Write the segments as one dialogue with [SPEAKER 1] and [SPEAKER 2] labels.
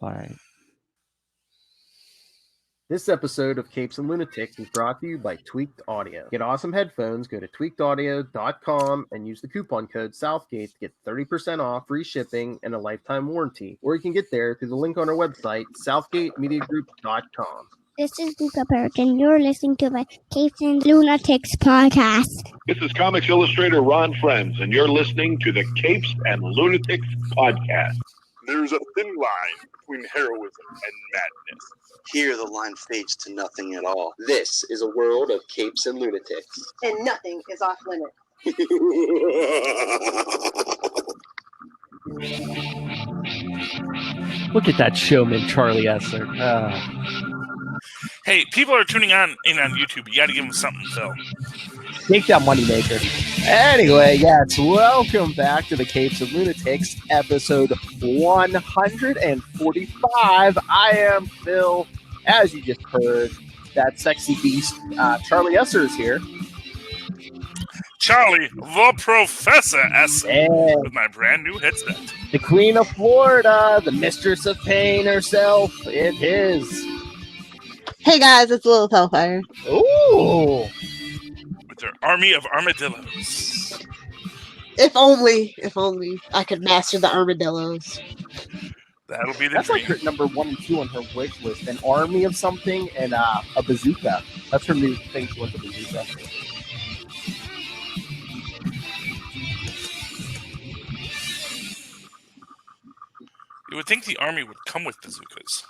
[SPEAKER 1] All right.
[SPEAKER 2] This episode of Capes and Lunatics is brought to you by Tweaked Audio. Get awesome headphones, go to tweakedaudio.com and use the coupon code Southgate to get 30% off, free shipping, and a lifetime warranty. Or you can get there through the link on our website, southgatemediagroup.com.
[SPEAKER 3] This is Luca Birch, and you're listening to the Capes and Lunatics podcast.
[SPEAKER 4] This is Comics Illustrator Ron Friends, and you're listening to the Capes and Lunatics podcast.
[SPEAKER 5] There's a thin line between heroism and madness.
[SPEAKER 6] Here the line fades to nothing at all. This is a world of capes and lunatics.
[SPEAKER 7] And nothing is off limit.
[SPEAKER 1] Look at that showman, Charlie Esser.
[SPEAKER 8] Hey, people are tuning in on YouTube. You got to give them something, Phil.
[SPEAKER 1] Make that money maker. Anyway, yes, welcome back to the Capes and Lunatics, episode 145. I am Phil. As you just heard, that sexy beast, Charlie Esser is here.
[SPEAKER 8] Charlie, the Professor Esser, with my brand new headset.
[SPEAKER 1] The Queen of Florida, the Mistress of Pain herself, it is.
[SPEAKER 9] Hey guys, it's Lilith Hellfire.
[SPEAKER 1] Ooh.
[SPEAKER 8] With their army of armadillos.
[SPEAKER 9] If only I could master the armadillos.
[SPEAKER 8] That'll be the
[SPEAKER 1] That's
[SPEAKER 8] dream.
[SPEAKER 1] like her number 1 and 2 on her wish list. An army of something and a bazooka. That's her new thing. She wants a bazooka.
[SPEAKER 8] You would think the army would come with bazookas.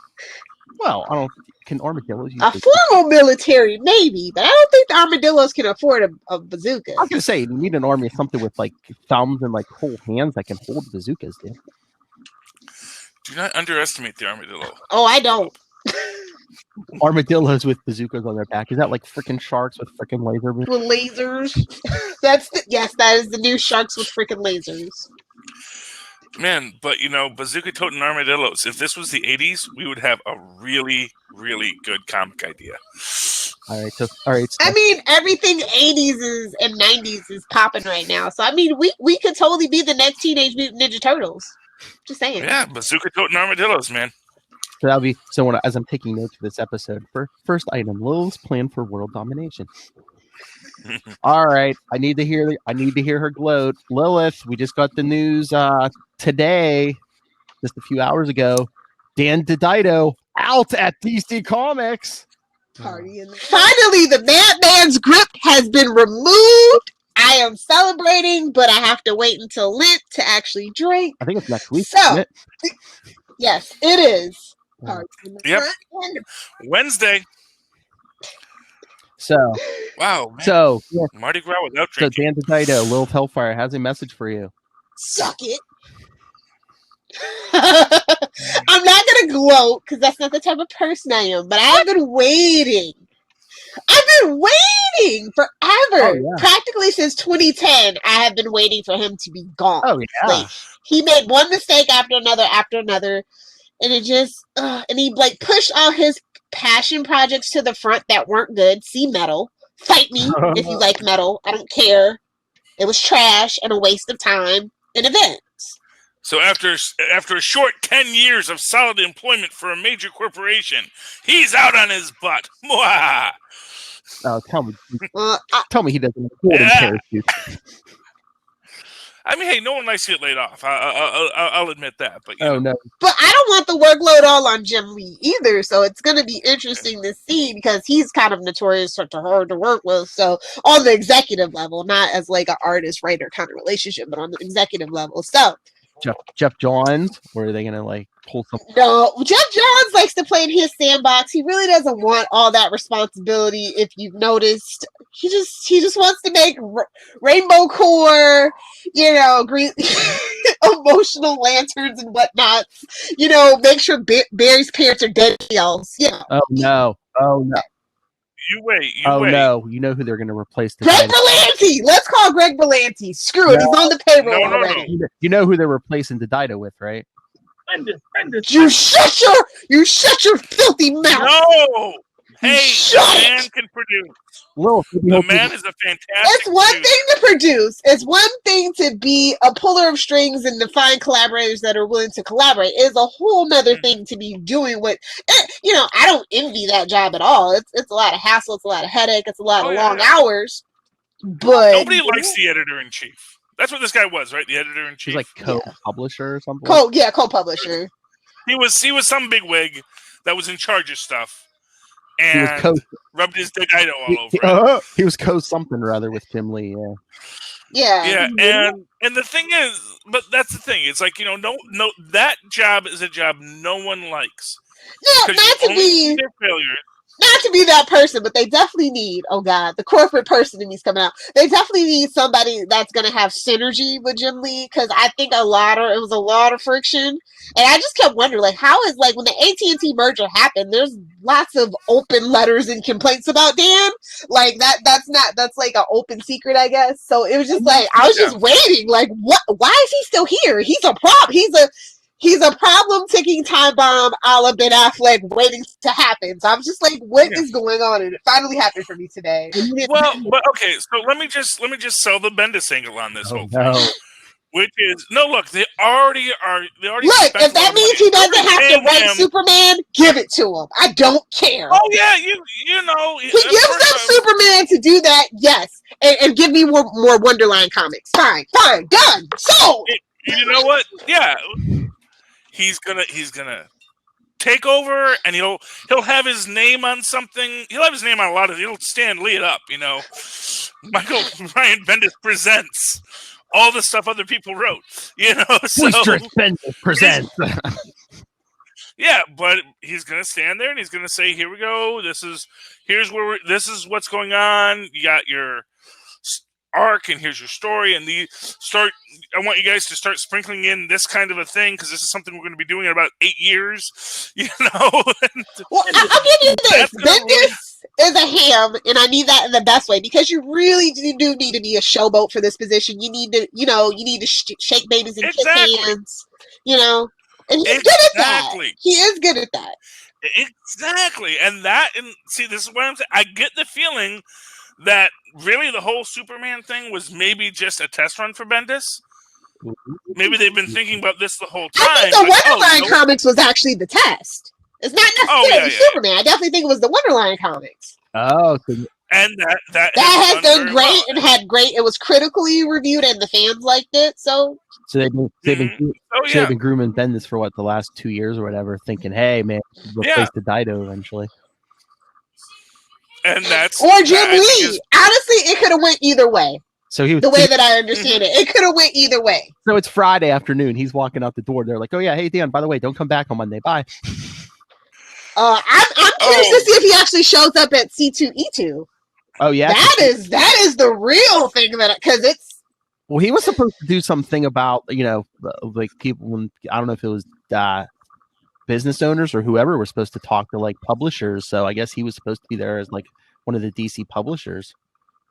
[SPEAKER 1] Well, I don't. Can armadillos use
[SPEAKER 9] A formal military, maybe, but I don't think the armadillos can afford a bazooka.
[SPEAKER 1] I was gonna say you need an army of something with like thumbs and like whole hands that can hold bazookas, dude.
[SPEAKER 8] Do not underestimate the armadillo.
[SPEAKER 9] Oh, I don't.
[SPEAKER 1] Armadillos with bazookas on their back. Is that like freaking sharks with freaking laser?
[SPEAKER 9] With lasers. Yes, that is the new sharks with freaking lasers.
[SPEAKER 8] Man, but bazooka-toting armadillos. If this was the 80s, we would have a really, really good comic idea.
[SPEAKER 1] All right. So,
[SPEAKER 9] I mean, everything 80s and 90s is popping right now. So, I mean, we could totally be the next Teenage Mutant Ninja Turtles. Just saying.
[SPEAKER 8] Yeah, bazooka-toting armadillos, man.
[SPEAKER 1] So that'll be as I'm taking notes for this episode. First item: Lilith's plan for world domination. All right, I need to hear her gloat. Lilith, we just got the news today, just a few hours ago. Dan Didio out at DC Comics.
[SPEAKER 9] Finally, the Madman's grip has been removed. I am celebrating, but I have to wait until Lent to actually drink.
[SPEAKER 1] I think it's next week.
[SPEAKER 9] So, yes, it is.
[SPEAKER 8] Yep. Wednesday.
[SPEAKER 1] So,
[SPEAKER 8] wow. Man.
[SPEAKER 1] So, yeah.
[SPEAKER 8] Mardi Gras without drinking.
[SPEAKER 1] So, Dan Didio, Lilith Hellfire has a message for you.
[SPEAKER 9] Suck it. I'm not going to gloat because that's not the type of person I am, but I've been waiting. Forever. Oh, yeah. Practically since 2010, I have been waiting for him to be gone.
[SPEAKER 1] Oh, yeah.
[SPEAKER 9] Like, he made one mistake after another. And it just, and he like pushed all his passion projects to the front that weren't good. See Metal. Fight me if you like Metal. I don't care. It was trash and a waste of time and events.
[SPEAKER 8] So after a short 10 years of solid employment for a major corporation, he's out on his butt. Mwah!
[SPEAKER 1] Tell me he doesn't hold in parachute.
[SPEAKER 8] I mean, hey, no one likes to get laid off. I'll admit that. But
[SPEAKER 1] no.
[SPEAKER 9] But I don't want the workload all on Jim Lee either. So it's going to be interesting to see because he's kind of notorious for hard to work with. So on the executive level, not as like an artist writer kind of relationship, but on the executive level. So
[SPEAKER 1] Jeff Johns, or are they going to like pull something?
[SPEAKER 9] No, Jeff Johns likes to play in his sandbox. He really doesn't want all that responsibility. If you've noticed, he just wants to make rainbow core, green emotional lanterns and whatnot. Make sure Barry's parents are dead else.
[SPEAKER 1] Oh no.
[SPEAKER 8] You wait.
[SPEAKER 1] No, you know who they're going to replace?
[SPEAKER 9] Greg Berlanti. Let's call Greg Berlanti. Screw it, he's on the payroll already.
[SPEAKER 1] No. You know who they're replacing Didio with, right?
[SPEAKER 9] You shut your filthy mouth.
[SPEAKER 8] No. Hey,
[SPEAKER 9] Shut
[SPEAKER 8] the
[SPEAKER 9] it!
[SPEAKER 8] man can produce.
[SPEAKER 1] Lilith,
[SPEAKER 8] The man is a fantastic.
[SPEAKER 9] It's one
[SPEAKER 8] producer.
[SPEAKER 9] thing to produce. It's one thing to be a puller of strings and to find collaborators that are willing to collaborate. It's a whole nother thing to be doing what. I don't envy that job at all. It's a lot of hassle. It's a lot of headache. It's a lot of long hours. But
[SPEAKER 8] Nobody likes the editor-in-chief. That's what this guy was, right? The editor-in-chief.
[SPEAKER 1] He's like co-publisher or something.
[SPEAKER 9] Co-publisher.
[SPEAKER 8] He was some big wig that was in charge of stuff,
[SPEAKER 1] He was
[SPEAKER 8] and rubbed his Didio all over it.
[SPEAKER 1] He was co-something rather with Tim Lee.
[SPEAKER 9] Yeah.
[SPEAKER 8] Yeah, and the thing is, but that's the thing. It's like, no, that job is a job no one likes.
[SPEAKER 9] No, not to be
[SPEAKER 8] their failures.
[SPEAKER 9] Not to be that person, but they definitely need, oh God, the corporate person in me's coming out. They definitely need somebody that's going to have synergy with Jim Lee, because I think it was a lot of friction. And I just kept wondering, like, how is, like, when the AT&T merger happened, there's lots of open letters and complaints about Dan. Like, that's like an open secret, I guess. So it was just like, I was just waiting, like, what? Why is he still here? He's a prop. He's a problem ticking time bomb a la Ben Affleck waiting to happen. So I'm just like, what is going on? And it finally happened for me today.
[SPEAKER 8] Well, but okay, so let me just sell the Bendis angle on this whole thing. Which is look, they already
[SPEAKER 9] look, if that means he doesn't have to write Superman, give it to him. I don't care.
[SPEAKER 8] Oh yeah, you know
[SPEAKER 9] he gives them Superman to do that, yes. And give me more Wonderline comics. Fine, done. So
[SPEAKER 8] you know what? Yeah. He's gonna take over, and he'll have his name on something. He'll have his name on a lot of. He'll stand lead up, Michael Ryan Bendis presents all the stuff other people wrote, So
[SPEAKER 1] Boisterous Bendis presents.
[SPEAKER 8] Yeah, but he's gonna stand there and he's gonna say, "Here we go. This is what's going on. You got your arc, and here's your story, and I want you guys to start sprinkling in this kind of a thing, because this is something we're going to be doing in about 8 years."
[SPEAKER 9] Well, I'll give you this. Bendis is a ham, and I mean that in the best way, because you really do need to be a showboat for this position. You need to, shake babies and kiss hands, and he's good at that. He is good at that.
[SPEAKER 8] Exactly, and see, this is what I'm saying. I get the feeling that really the whole Superman thing was maybe just a test run for Bendis. Maybe they've been thinking about this the whole time.
[SPEAKER 9] I think the Wonderline comics was actually the test. It's not necessarily Superman. I definitely think it was the Wonderline comics.
[SPEAKER 1] Oh,
[SPEAKER 8] and that
[SPEAKER 9] has done great and had great. It was critically reviewed, and the fans liked it. So
[SPEAKER 1] they've been grooming Bendis for the last 2 years or whatever, thinking, "Hey, man, replace the Dido eventually."
[SPEAKER 8] And
[SPEAKER 9] or Jim Lee. Honestly, it could have went either way.
[SPEAKER 1] So the
[SPEAKER 9] way that I understand it could have went either way.
[SPEAKER 1] So it's Friday afternoon. He's walking out the door. They're like, "Oh yeah, hey Dan, by the way, don't come back on Monday. Bye."
[SPEAKER 9] I'm curious to see if he actually shows up at C2E2.
[SPEAKER 1] Oh yeah,
[SPEAKER 9] that is the real thing because it's.
[SPEAKER 1] Well, he was supposed to do something about like people. When I don't know if it was business owners or whoever were supposed to talk to like publishers. So I guess he was supposed to be there as like one of the DC publishers.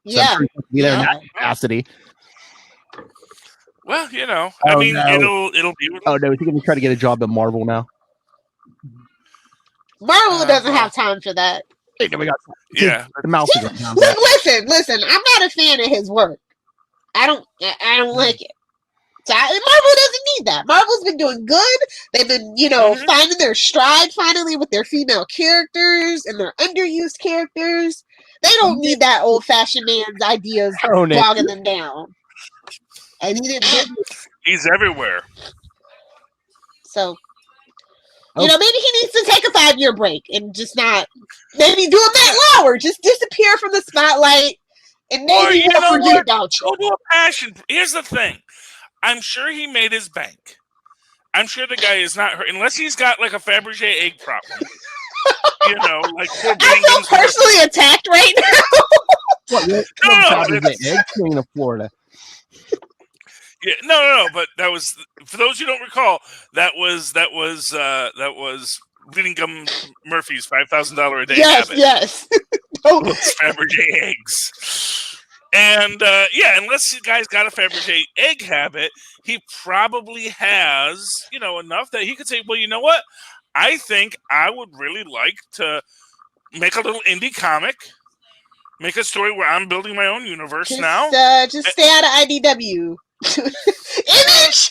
[SPEAKER 1] So
[SPEAKER 9] yeah,
[SPEAKER 1] sure be there in that capacity.
[SPEAKER 8] Well, I mean, it'll be.
[SPEAKER 1] Oh no, is he going to try to get a job at Marvel now?
[SPEAKER 9] Marvel doesn't have time for that.
[SPEAKER 8] Yeah,
[SPEAKER 1] the mouse.
[SPEAKER 9] Listen. I'm not a fan of his work. I don't like it. So Marvel doesn't need that. Marvel's been doing good. They've been, finding their stride finally with their female characters and their underused characters. They don't need that old-fashioned man's ideas bogging them down. And he didn't.
[SPEAKER 8] He's everywhere.
[SPEAKER 9] So, maybe he needs to take a 5-year break and just not. Maybe do a Matt Lauer, just disappear from the spotlight, and maybe we'll forget about you.
[SPEAKER 8] Go to a passion. Here's the thing. I'm sure he made his bank. I'm sure the guy is not hurt unless he's got like a Fabergé egg problem.
[SPEAKER 9] I feel personally attacked right now.
[SPEAKER 1] Egg Queen of Florida.
[SPEAKER 8] Yeah, no. But that was, for those who don't recall, that was Bleeding Gum Murphy's $5,000 a day habit.
[SPEAKER 9] Yes.
[SPEAKER 8] Fabergé eggs. And unless the guy's got a Fabergé egg habit, he probably has, enough that he could say, well, you know what? I think I would really like to make a little indie comic, make a story where I'm building my own universe
[SPEAKER 9] Just,
[SPEAKER 8] now.
[SPEAKER 9] just stay out of IDW. Image,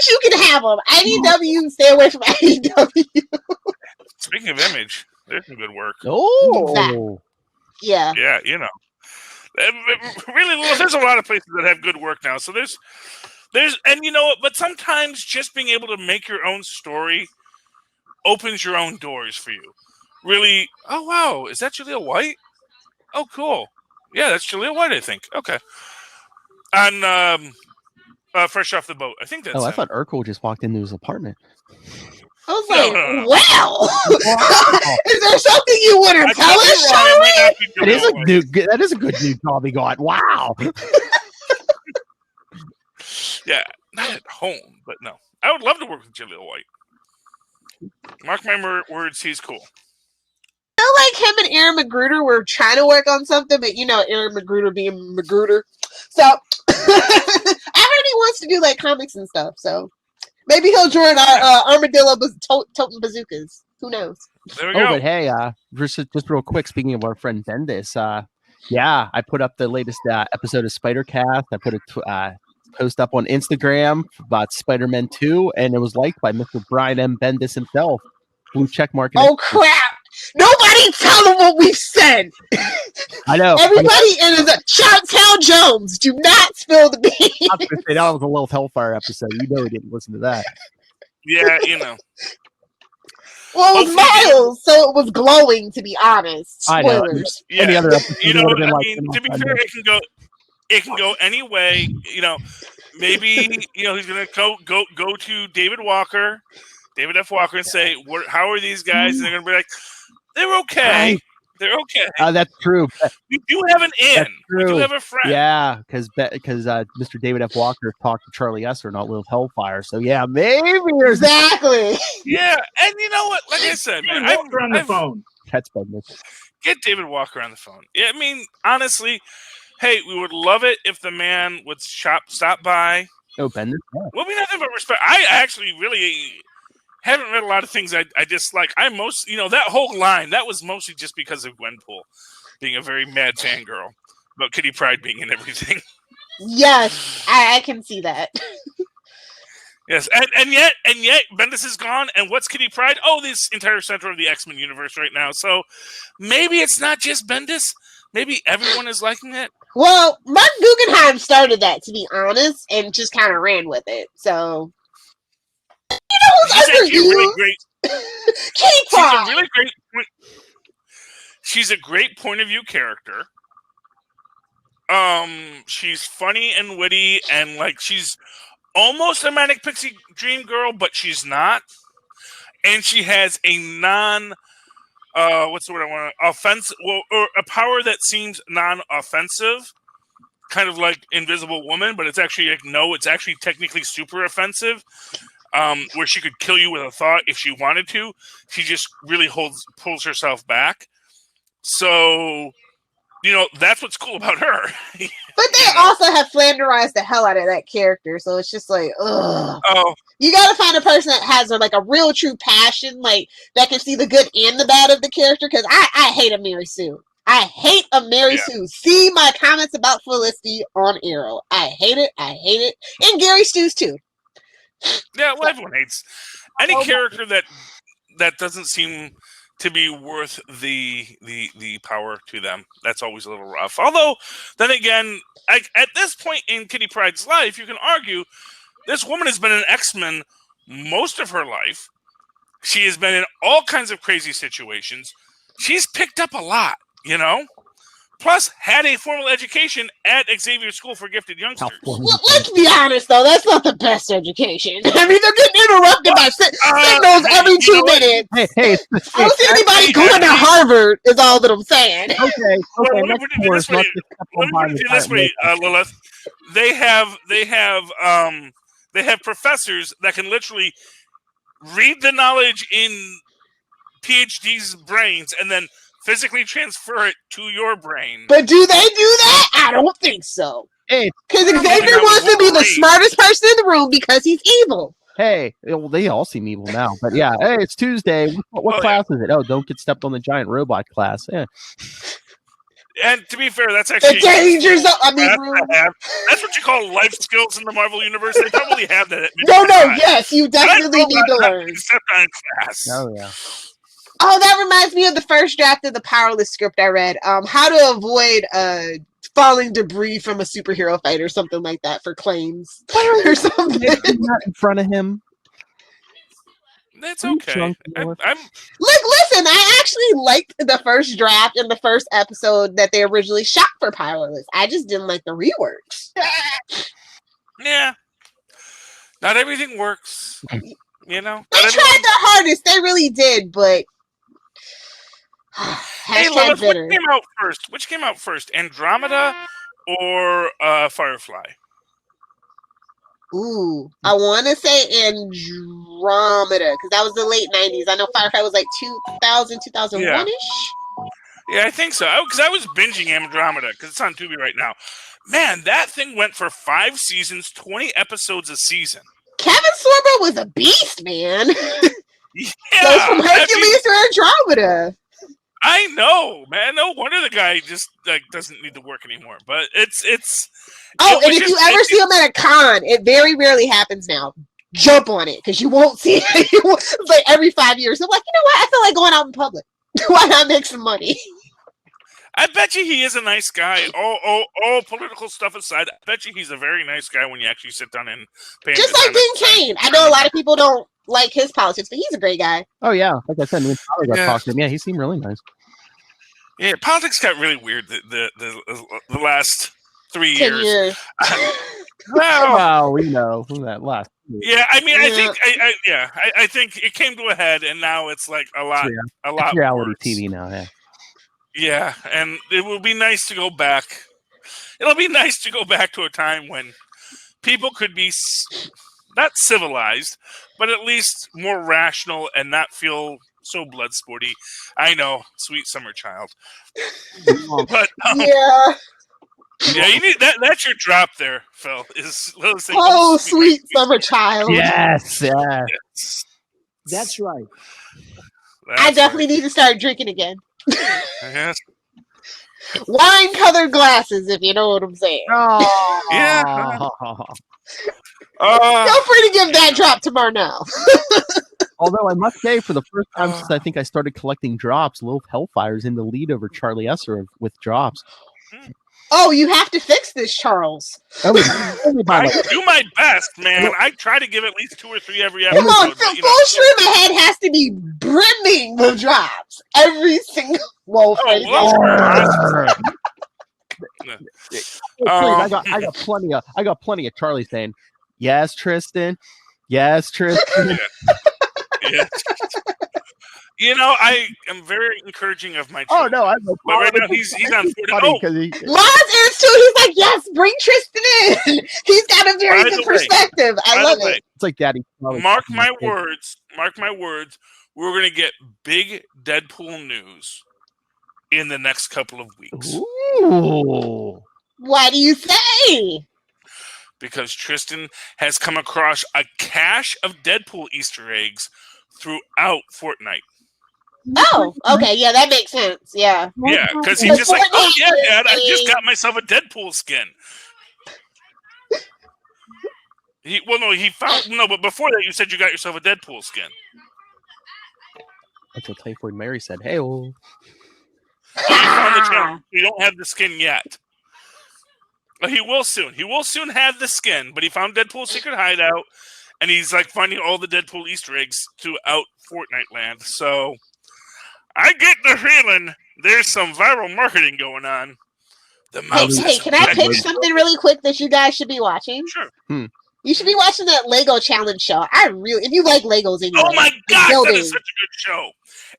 [SPEAKER 9] you can have them. IDW, stay away from IDW.
[SPEAKER 8] Speaking of Image, there's some good work.
[SPEAKER 1] Oh,
[SPEAKER 9] Yeah.
[SPEAKER 8] Yeah, you know. Really, well, there's a lot of places that have good work now. So there's, and you know what? But sometimes just being able to make your own story opens your own doors for you. Really, oh wow, is that Jaleel White? Oh, cool. Yeah, that's Jaleel White, I think. Okay. On Fresh Off the Boat, I think that's.
[SPEAKER 1] I
[SPEAKER 8] him.
[SPEAKER 1] thought Urkel just walked into his apartment.
[SPEAKER 9] I was like,
[SPEAKER 8] No.
[SPEAKER 9] well, is there something you want to tell us, Charlie?
[SPEAKER 1] That is a good new job he got. Wow.
[SPEAKER 8] Yeah, not at home, but no. I would love to work with Jaleel White. Mark my words, he's cool.
[SPEAKER 9] I feel like him and Aaron Magruder were trying to work on something, but you know, Aaron Magruder being Magruder. So I heard he wants to do like comics and stuff. So maybe he'll join our Armadillo toting bazookas. Who knows?
[SPEAKER 8] There we go.
[SPEAKER 1] But hey, just real quick, speaking of our friend Bendis, yeah, I put up the latest episode of Spider-Cast. I put a post up on Instagram about Spider-Man 2, and it was liked by Mr. Brian M. Bendis himself. Blue check mark.
[SPEAKER 9] Oh crap! Nobody tell them what we've said.
[SPEAKER 1] I know.
[SPEAKER 9] Everybody in Shout Jones. Do not spill the beans.
[SPEAKER 1] I was gonna say, that was a little Hellfire episode. You know, he didn't listen to that.
[SPEAKER 8] Yeah, you know.
[SPEAKER 9] Well, it was Miles, so it was glowing. To be honest,
[SPEAKER 1] I know.
[SPEAKER 9] spoilers.
[SPEAKER 8] Yeah.
[SPEAKER 1] Any other episode
[SPEAKER 8] You know,
[SPEAKER 1] would have been
[SPEAKER 8] I
[SPEAKER 1] like,
[SPEAKER 8] mean, to be fair, it can go any way. You know, maybe he's gonna go to David F. Walker, and say, "How are these guys?" And they're gonna be like, "They're okay.
[SPEAKER 1] Right.
[SPEAKER 8] They're okay."
[SPEAKER 1] That's true.
[SPEAKER 8] We do have an in.
[SPEAKER 1] That's
[SPEAKER 8] We do
[SPEAKER 1] true.
[SPEAKER 8] have a friend.
[SPEAKER 1] Yeah, because Mr. David F. Walker talked to Charlie Esser, not Little Hellfire. So yeah, maybe there's
[SPEAKER 9] Exactly.
[SPEAKER 8] Yeah, and you know what? Like I said, man,
[SPEAKER 7] Walker on the phone.
[SPEAKER 1] That's Bendis.
[SPEAKER 8] Get David Walker on the phone. Yeah, I mean, honestly, hey, we would love it if the man would stop by.
[SPEAKER 1] Oh, Bendis. Yeah.
[SPEAKER 8] Well, we nothing but respect. I actually really haven't read a lot of things I dislike. That whole line, that was mostly just because of Gwenpool being a very mad fangirl about Kitty Pryde being in everything.
[SPEAKER 9] Yes, I can see that.
[SPEAKER 8] Yes, and yet Bendis is gone, and what's Kitty Pryde? Oh, this entire center of the X-Men universe right now. So maybe it's not just Bendis. Maybe everyone is liking it.
[SPEAKER 9] Well, Mark Guggenheim started that, to be honest, and just kind of ran with it. So, you know who's
[SPEAKER 8] She's actually
[SPEAKER 9] underused?
[SPEAKER 8] really great.
[SPEAKER 9] Kitty Pryde.
[SPEAKER 8] She's a really great. She's a great point of view character. She's funny and witty, and like she's almost a manic pixie dream girl, but she's not. And she has a what's the word I want? Offensive, or a power that seems non-offensive, kind of like Invisible Woman, but it's actually it's actually technically super offensive. Where she could kill you with a thought if she wanted to. She just really pulls herself back. So, that's what's cool about her.
[SPEAKER 9] But they also have flanderized the hell out of that character, so it's just like, ugh.
[SPEAKER 8] Oh,
[SPEAKER 9] You gotta find a person that has like a real true passion, like that can see the good and the bad of the character. Because I hate a Mary Sue. I hate a Mary Sue. See my comments about Felicity on Arrow. I hate it. And Gary Stews too.
[SPEAKER 8] yeah. Well, everyone hates any character that doesn't seem to be worth the power to them. That's always a little rough. Although, then again, at this point in Kitty Pryde's life, you can argue this woman has been an X-Men most of her life. She has been in all kinds of crazy situations. She's picked up a lot, Plus, had a formal education at Xavier School for Gifted Youngsters.
[SPEAKER 9] Let's be honest, though. That's not the best education. I mean, they're getting interrupted by signals every 2 minutes.
[SPEAKER 1] Hey,
[SPEAKER 9] I don't see anybody going to Harvard, is all that I'm saying.
[SPEAKER 1] Okay.
[SPEAKER 8] Let me put it this way, Lilith. They have professors that can literally read the knowledge in PhDs' brains and then physically transfer it to your brain.
[SPEAKER 9] But do they do that? I don't think so.
[SPEAKER 1] Hey,
[SPEAKER 9] because Xavier wants to be the smartest person in the room because he's evil.
[SPEAKER 1] Hey, well, they all seem evil now, but yeah. Hey, it's Tuesday. What class is it? Oh, don't get stepped on the giant robot class. Yeah.
[SPEAKER 8] And to be fair, that's actually
[SPEAKER 9] The danger zone. I mean,
[SPEAKER 8] that's what you call life skills in the Marvel universe. They probably have that. At
[SPEAKER 9] no.
[SPEAKER 8] midnight.
[SPEAKER 9] Yes, you definitely need to learn.
[SPEAKER 8] Class.
[SPEAKER 1] Oh yeah.
[SPEAKER 9] Oh, that reminds me of the first draft of the Powerless script I read. How to avoid falling debris from a superhero fight or something like that for claims or something.
[SPEAKER 1] Not in front of him.
[SPEAKER 8] That's okay. I'm
[SPEAKER 9] Look, listen, I actually liked the first draft and the first episode that they originally shot for Powerless. I just didn't like the reworks.
[SPEAKER 8] Yeah. Not everything works. You know?
[SPEAKER 9] They tried their hardest. They really did, but
[SPEAKER 8] hey, Lois, which came out first? Andromeda or Firefly?
[SPEAKER 9] Ooh, I want to say Andromeda because that was the late 90s. I know Firefly was like 2000, 2001-ish.
[SPEAKER 8] Yeah, I think so. Because I was binging Andromeda because it's on Tubi right now. Man, that thing went for 5 seasons, 20 episodes a season.
[SPEAKER 9] Kevin Sorbo was a beast, man.
[SPEAKER 8] Yeah,
[SPEAKER 9] goes from Hercules to Andromeda.
[SPEAKER 8] I know, man. No wonder the guy just doesn't need to work anymore. But it's.
[SPEAKER 9] Oh, and if you ever see him at a con, it very rarely happens now. Jump on it because you won't see it. It's like every 5 years. I'm like, you know what? I feel like going out in public. Why not make some money?
[SPEAKER 8] I bet you he is a nice guy. All political stuff aside, I bet you he's a very nice guy when you actually sit down and pay him.
[SPEAKER 9] Just like Dean Cain. I know a lot of people don't like his politics, but he's a great guy.
[SPEAKER 1] Oh yeah, like I said, when I talked to him, yeah, he seemed really nice.
[SPEAKER 8] Yeah, politics got really weird the last 3 years.
[SPEAKER 9] 10 years.
[SPEAKER 1] Well, we know that last.
[SPEAKER 8] Yeah, I mean, I think it came to a head, and now it's like a lot
[SPEAKER 1] reality
[SPEAKER 8] worse.
[SPEAKER 1] TV now. Yeah.
[SPEAKER 8] Yeah, and it will be nice to go back. It'll be nice to go back to a time when people could be not civilized, but at least more rational and not feel so blood sporty. I know, sweet summer child. But
[SPEAKER 9] yeah.
[SPEAKER 8] Yeah, you need that's your drop there, Phil.
[SPEAKER 9] Sweet summer child.
[SPEAKER 1] Yes.
[SPEAKER 7] That's right.
[SPEAKER 9] I definitely need to start drinking again.
[SPEAKER 8] Yes.
[SPEAKER 9] Wine-colored glasses, if you know what I'm saying.
[SPEAKER 1] Oh.
[SPEAKER 8] Yeah.
[SPEAKER 9] Feel free to give that drop tomorrow now.
[SPEAKER 1] Although I must say, for the first time since I think I started collecting drops, Lil Hellfire's in the lead over Charlie Esser with drops.
[SPEAKER 9] Oh, you have to fix this, Charles.
[SPEAKER 8] I do my best, man. I try to give at least 2 or 3 every episode.
[SPEAKER 9] Come on, Full Stream Ahead has to be brimming with drops. Every single
[SPEAKER 1] I got plenty of Charlie saying, "Yes, Tristan. Yes, Tristan."
[SPEAKER 8] Yeah. You know, I am very encouraging of my
[SPEAKER 1] children. Oh, no, I'm
[SPEAKER 8] but right now he's on 40.
[SPEAKER 9] Laz is too. He's like, yes, bring Tristan in. He's got a very good perspective. I love it.
[SPEAKER 1] It's like Daddy.
[SPEAKER 8] Mark my words. We're going to get big Deadpool news in the next couple of weeks.
[SPEAKER 1] Ooh.
[SPEAKER 9] Why do you say?
[SPEAKER 8] Because Tristan has come across a cache of Deadpool Easter eggs throughout Fortnite.
[SPEAKER 9] Oh, okay. Yeah, that makes sense. Yeah.
[SPEAKER 8] Yeah, because he's just like, oh, yeah, Dad, I just got myself a Deadpool skin. But before that, you said you got yourself a Deadpool skin.
[SPEAKER 1] Until Typhoid Mary said, hey, oh.
[SPEAKER 8] You don't have the skin yet. But he will soon. He will soon have the skin, but he found Deadpool's secret hideout, and he's like finding all the Deadpool Easter eggs throughout Fortnite land. So I get the feeling there's some viral marketing going on.
[SPEAKER 9] Hey, can I pitch something really quick that you guys should be watching?
[SPEAKER 8] Sure.
[SPEAKER 9] You should be watching that Lego Challenge show. If you like Legos anyway.
[SPEAKER 8] Oh my God, that is such a good show.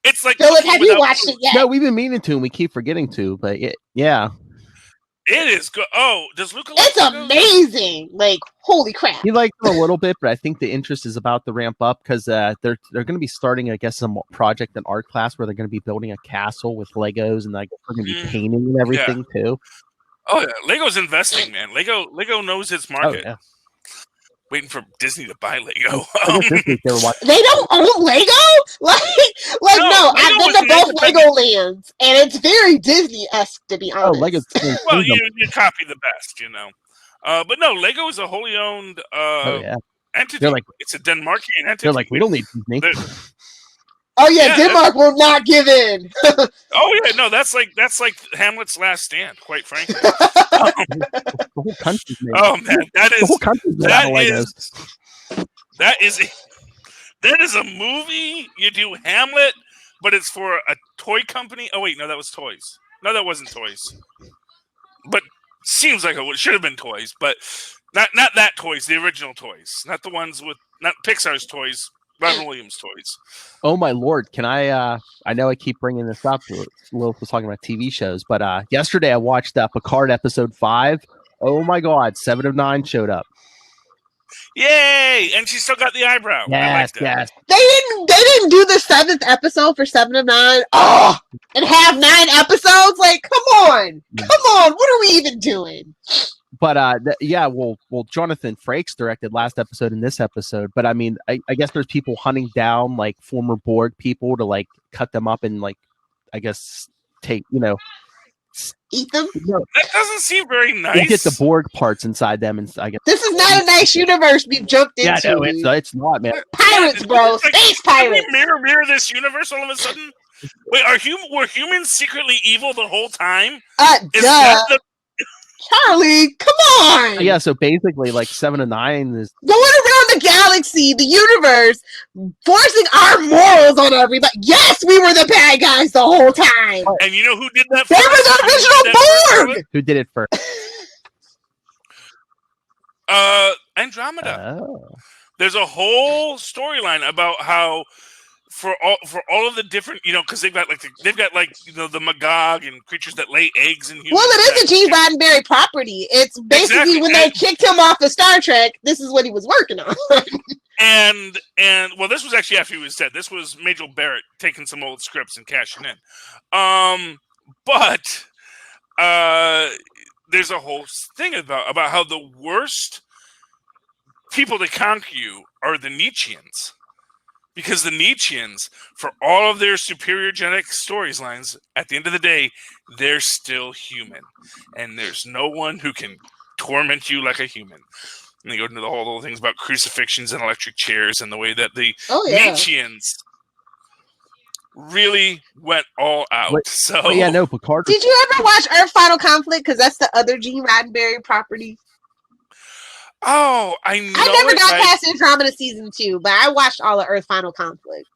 [SPEAKER 8] It's like
[SPEAKER 9] Philip, have you watched it yet?
[SPEAKER 1] No, we've been meaning to, and we keep forgetting to. But yeah,
[SPEAKER 8] it is good. Oh, does Luca?
[SPEAKER 9] It's amazing. Like, holy crap!
[SPEAKER 1] He liked it a little bit, but I think the interest is about to ramp up because they're going to be starting, I guess, some project in art class where they're going to be building a castle with Legos, and like we're going to be painting and everything too.
[SPEAKER 8] Oh yeah, Lego's investing, man. Lego knows its market.
[SPEAKER 1] Oh, yeah.
[SPEAKER 8] waiting for Disney to buy Lego.
[SPEAKER 1] I guess this week they were watching.
[SPEAKER 9] They don't own Lego? No, I've
[SPEAKER 8] Lego
[SPEAKER 9] been
[SPEAKER 8] was
[SPEAKER 9] to
[SPEAKER 8] an
[SPEAKER 9] both
[SPEAKER 8] independent-
[SPEAKER 9] Lego lands, and it's very Disney-esque, to be
[SPEAKER 1] Oh,
[SPEAKER 9] honest.
[SPEAKER 1] Lego's
[SPEAKER 8] Well, you copy the best, you know. But no, Lego is a wholly owned
[SPEAKER 1] oh yeah.
[SPEAKER 8] entity.
[SPEAKER 1] They're like,
[SPEAKER 8] It's a Denmarkian entity.
[SPEAKER 1] they're like, we don't need Disney.
[SPEAKER 8] They're-
[SPEAKER 9] Oh yeah,
[SPEAKER 8] Yeah,
[SPEAKER 9] Denmark will not give in.
[SPEAKER 8] Oh yeah, no, that's like Hamlet's last stand, quite frankly.
[SPEAKER 1] The whole country's made.
[SPEAKER 8] Oh man, that
[SPEAKER 1] The whole
[SPEAKER 8] is
[SPEAKER 1] country's made
[SPEAKER 8] that
[SPEAKER 1] out of
[SPEAKER 8] is-
[SPEAKER 1] Legos.
[SPEAKER 8] that is a movie. You do Hamlet, but it's for a toy company. Oh wait, no, that was toys. No, that wasn't toys. But seems like it should have been toys, but not that toys. The original toys, not the ones with not Pixar's toys. Robin Williams toys.
[SPEAKER 1] Oh my lord! Can I know I keep bringing this up. Lilith was talking about TV shows, but yesterday I watched Picard episode 5. Oh my god! 7 of 9 showed up.
[SPEAKER 8] Yay! And she still got the eyebrow. I
[SPEAKER 1] Yes,
[SPEAKER 8] like that.
[SPEAKER 1] yes.
[SPEAKER 9] They didn't do the 7th episode for 7 of 9. Oh, and have 9 episodes? Like, come on, what are we even doing?
[SPEAKER 1] But well, Jonathan Frakes directed last episode and this episode. But I mean, I guess there's people hunting down like former Borg people to like cut them up and like, I guess take
[SPEAKER 9] Eat them?
[SPEAKER 8] That doesn't seem very nice.
[SPEAKER 1] We'll get the Borg parts inside them, and I guess
[SPEAKER 9] This is not a nice universe we've jumped into.
[SPEAKER 1] yeah, no, it's not, man.
[SPEAKER 9] Pirates, bro.
[SPEAKER 8] It's like,
[SPEAKER 9] Space
[SPEAKER 8] can we
[SPEAKER 9] pirates.
[SPEAKER 8] mirror this universe all of a sudden? Wait, were humans secretly evil the whole time? Is
[SPEAKER 9] Duh.
[SPEAKER 8] that the
[SPEAKER 9] Charlie, come on.
[SPEAKER 1] Yeah, so basically, like 7 of 9 is
[SPEAKER 9] Going around the galaxy, the universe, forcing our morals on everybody. Yes, we were the bad guys the whole time.
[SPEAKER 8] And you know who did that?
[SPEAKER 9] They were the original Borg.
[SPEAKER 1] who did it first.
[SPEAKER 8] Andromeda.
[SPEAKER 1] Oh.
[SPEAKER 8] There's a whole storyline about how for all of the different, because they've got the Magog and creatures that lay eggs in humans.
[SPEAKER 9] Well, it is a Gene Roddenberry property. It's basically
[SPEAKER 8] Exactly.
[SPEAKER 9] when they kicked him off of Star Trek, this is what he was working on.
[SPEAKER 8] And well, this was actually after he was dead. This was Majel Barrett taking some old scripts and cashing in. But there's a whole thing about how the worst people to conquer you are the Nietzscheans. Because the Nietzscheans, for all of their superior genetic storylines, at the end of the day, they're still human. And there's no one who can torment you like a human. And they go into the whole little things about crucifixions and electric chairs and the way that the Nietzscheans really went all out.
[SPEAKER 1] But yeah, no, Picard.
[SPEAKER 9] Did you ever watch Earth Final Conflict? Because that's the other Gene Roddenberry property.
[SPEAKER 8] Oh, I know.
[SPEAKER 9] I never got past Andromeda season 2, but I watched all of Earth Final Conflict.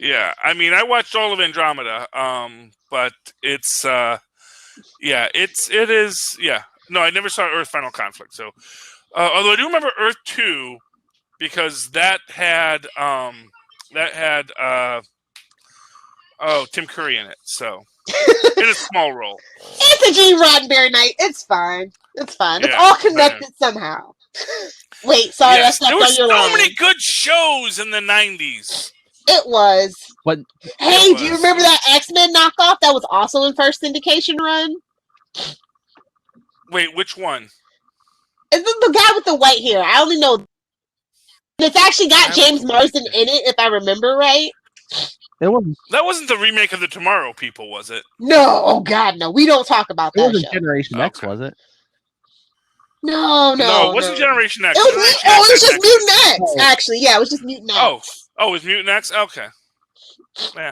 [SPEAKER 8] Yeah, I mean, I watched all of Andromeda, but it's, it is. No, I never saw Earth Final Conflict. So, although I do remember Earth 2 because that had Tim Curry in it. So, in a small role.
[SPEAKER 9] It's a Gene Roddenberry night. It's fine. It's fine. It's all connected somehow. Wait, sorry, I stepped
[SPEAKER 8] there were
[SPEAKER 9] on your
[SPEAKER 8] so
[SPEAKER 9] line.
[SPEAKER 8] many good shows in the 90s.
[SPEAKER 9] It was.
[SPEAKER 1] But
[SPEAKER 9] hey, do you remember that X-Men knockoff that was also in first syndication run?
[SPEAKER 8] Wait, which one?
[SPEAKER 9] It's the guy with the white hair. I only know. It's actually got James Marsden in it, if I remember right.
[SPEAKER 8] That wasn't the remake of the Tomorrow People, was it?
[SPEAKER 9] No, oh God, no. We don't talk about
[SPEAKER 1] It
[SPEAKER 9] that
[SPEAKER 1] wasn't
[SPEAKER 9] show.
[SPEAKER 1] Generation X, was it?
[SPEAKER 9] No,
[SPEAKER 8] it wasn't Generation X.
[SPEAKER 9] It was just Mutant X, actually. Yeah, it was just Mutant X.
[SPEAKER 8] Oh, it was Mutant X? Okay. Yeah.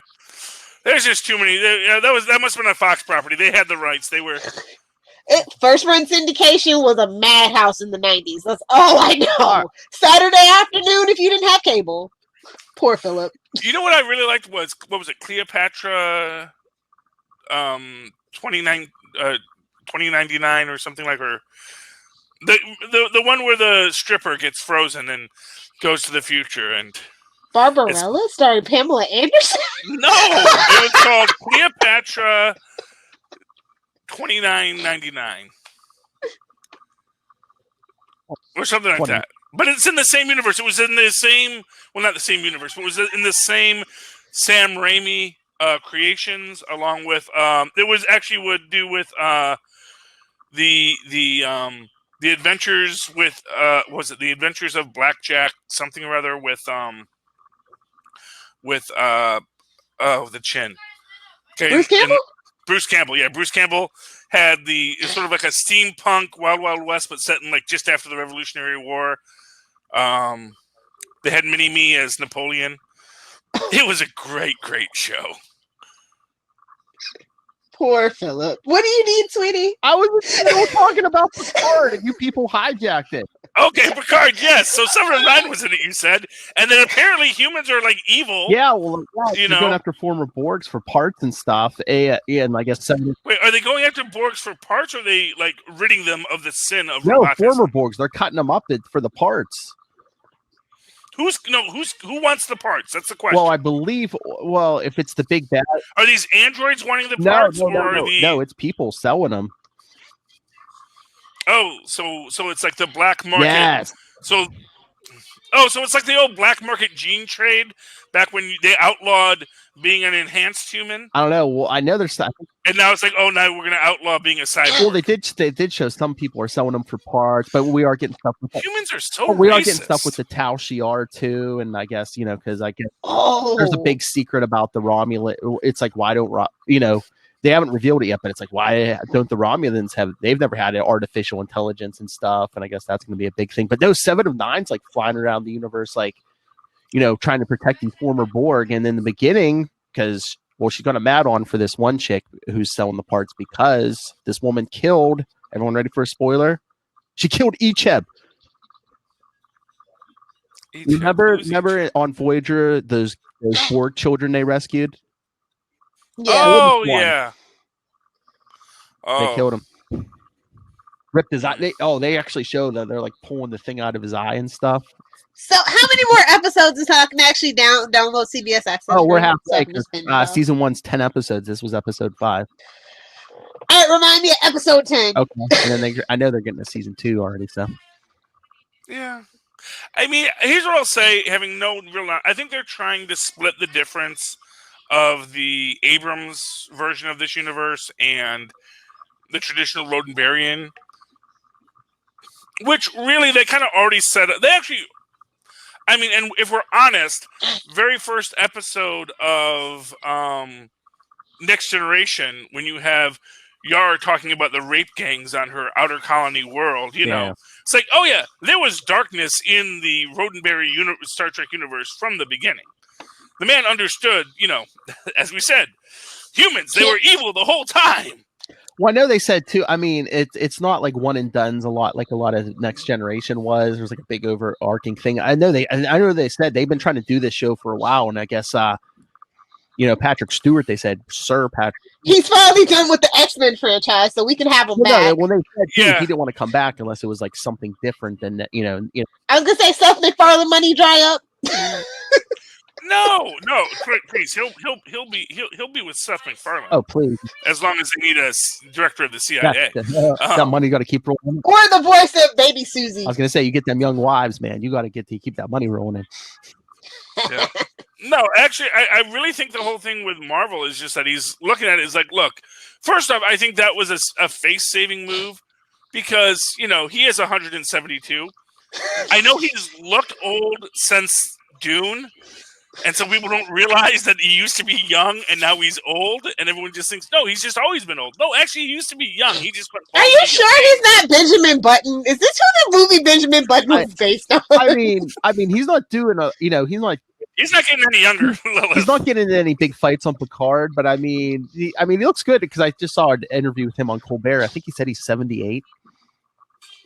[SPEAKER 8] There's just too many. That must have been a Fox property. They had the rights. They were.
[SPEAKER 9] First run syndication was a madhouse in the 90s. That's all I know. Saturday afternoon if you didn't have cable. Poor Philip.
[SPEAKER 8] You know what I really liked was, what was it, Cleopatra 2099 or something like her. The one where the stripper gets frozen and goes to the future and
[SPEAKER 9] Barbarella starring Pamela Anderson?
[SPEAKER 8] No, it was called Cleopatra 2999 or something like that. But it's in the same universe. It was in the same, well, not the same universe, but it was in the same Sam Raimi creations, along with it was actually would do with the The Adventures with was it The Adventures of Blackjack something or other with the chin. Okay,
[SPEAKER 9] Bruce Campbell?
[SPEAKER 8] Bruce Campbell, yeah. Bruce Campbell had it's sort of like a steampunk Wild Wild West, but set in like just after the Revolutionary War. They had Mini-Me as Napoleon. It was a great show.
[SPEAKER 9] Poor Philip. What do you need, sweetie?
[SPEAKER 1] I was still talking about Picard, and you people hijacked it.
[SPEAKER 8] Okay, Picard, yes. So 7 of 9 was in it, you said. And then apparently humans are like evil.
[SPEAKER 1] Yeah, well,
[SPEAKER 8] you
[SPEAKER 1] know, going after former Borgs for parts and stuff. And I guess 7.
[SPEAKER 8] Wait, are they going after Borgs for parts, or are they like ridding them of the sin of
[SPEAKER 1] No,
[SPEAKER 8] robotism?
[SPEAKER 1] former Borgs. They're cutting them up for the parts.
[SPEAKER 8] Who wants the parts? That's the question.
[SPEAKER 1] Well, I believe. Well, if it's the big bad,
[SPEAKER 8] are these androids wanting the parts?
[SPEAKER 1] No, it's people selling them.
[SPEAKER 8] Oh, so it's like the black market.
[SPEAKER 1] Yes.
[SPEAKER 8] So it's like the old black market gene trade back when they outlawed being an enhanced human.
[SPEAKER 1] I don't know. Well, I know there's.
[SPEAKER 8] And now it's like, oh, now we're going to outlaw being a cyborg.
[SPEAKER 1] Well, they did show some people are selling them for parts, but we are getting stuff with
[SPEAKER 8] humans are so.
[SPEAKER 1] We are
[SPEAKER 8] racist.
[SPEAKER 1] getting stuff with the Tau Shiar too, and I guess because I guess
[SPEAKER 9] Oh,
[SPEAKER 1] there's a big secret about the Romulan. It's like why don't they haven't revealed it yet, but it's like why don't the Romulans have? They've never had artificial intelligence and stuff, and I guess that's going to be a big thing. But those 7 of 9's like flying around the universe, like trying to protect these former Borg, and in the beginning, because she's going to mad on for this one chick who's selling the parts because this woman killed. Everyone ready for a spoiler? She killed Icheb. Remember on Voyager those Borg children they rescued?
[SPEAKER 9] yeah.
[SPEAKER 8] Oh yeah.
[SPEAKER 1] They killed him. Ripped his eye. They actually showed that they're like pulling the thing out of his eye and stuff.
[SPEAKER 9] So, how many more episodes is I can actually download CBS Access?
[SPEAKER 1] Oh, we're halfway.
[SPEAKER 9] So
[SPEAKER 1] Season 1's 10 episodes. This was episode 5.
[SPEAKER 9] All right, remind me of episode 10.
[SPEAKER 1] Okay, and then I know they're getting a season 2 already. So
[SPEAKER 8] yeah. I mean, here's what I'll say. Having no real, I think they're trying to split the difference of the Abrams version of this universe and the traditional Roddenberryan, which really they kind of already set up. They actually, I mean, and if we're honest, very first episode of Next Generation, when you have Yara talking about the rape gangs on her outer colony world, know, it's like, oh yeah, there was darkness in the Roddenberry Star Trek universe from the beginning. The man understood, as we said, humans, they were evil the whole time.
[SPEAKER 1] Well, I know they said too. I mean, it's not like one and done's a lot like a lot of Next Generation was. There's like a big overarching thing. I know they said they've been trying to do this show for a while, and I guess Patrick Stewart. They said, Sir Patrick.
[SPEAKER 9] He's finally done with the X-Men franchise, so we can have him back.
[SPEAKER 1] Well, they said too, he didn't want to come back unless it was like something different than that. I
[SPEAKER 9] was gonna say Seth MacFarlane money dry up.
[SPEAKER 8] No, please. He'll be with Seth MacFarlane.
[SPEAKER 1] Oh, please.
[SPEAKER 8] As long as they need a director of the CIA.
[SPEAKER 1] That money got to keep rolling.
[SPEAKER 9] Or the voice of Baby Susie.
[SPEAKER 1] I was gonna say you get them young wives, man. You got to keep that money rolling in.
[SPEAKER 8] Yeah. No, actually, I really think the whole thing with Marvel is just that he's looking at it as like, look, first off, I think that was a face-saving move because, he is 172. I know he's looked old since Dune, and so people don't realize that he used to be young and now he's old, and everyone just thinks, no, he's just always been old. No, actually, he used to be young. He just
[SPEAKER 9] Are you sure he's not Benjamin Button? Is this who the movie Benjamin Button was based on?
[SPEAKER 1] I mean, he's not doing
[SPEAKER 8] he's not getting any younger.
[SPEAKER 1] He's not getting into any big fights on Picard, but I mean, he looks good because I just saw an interview with him on Colbert. I think he said he's 78.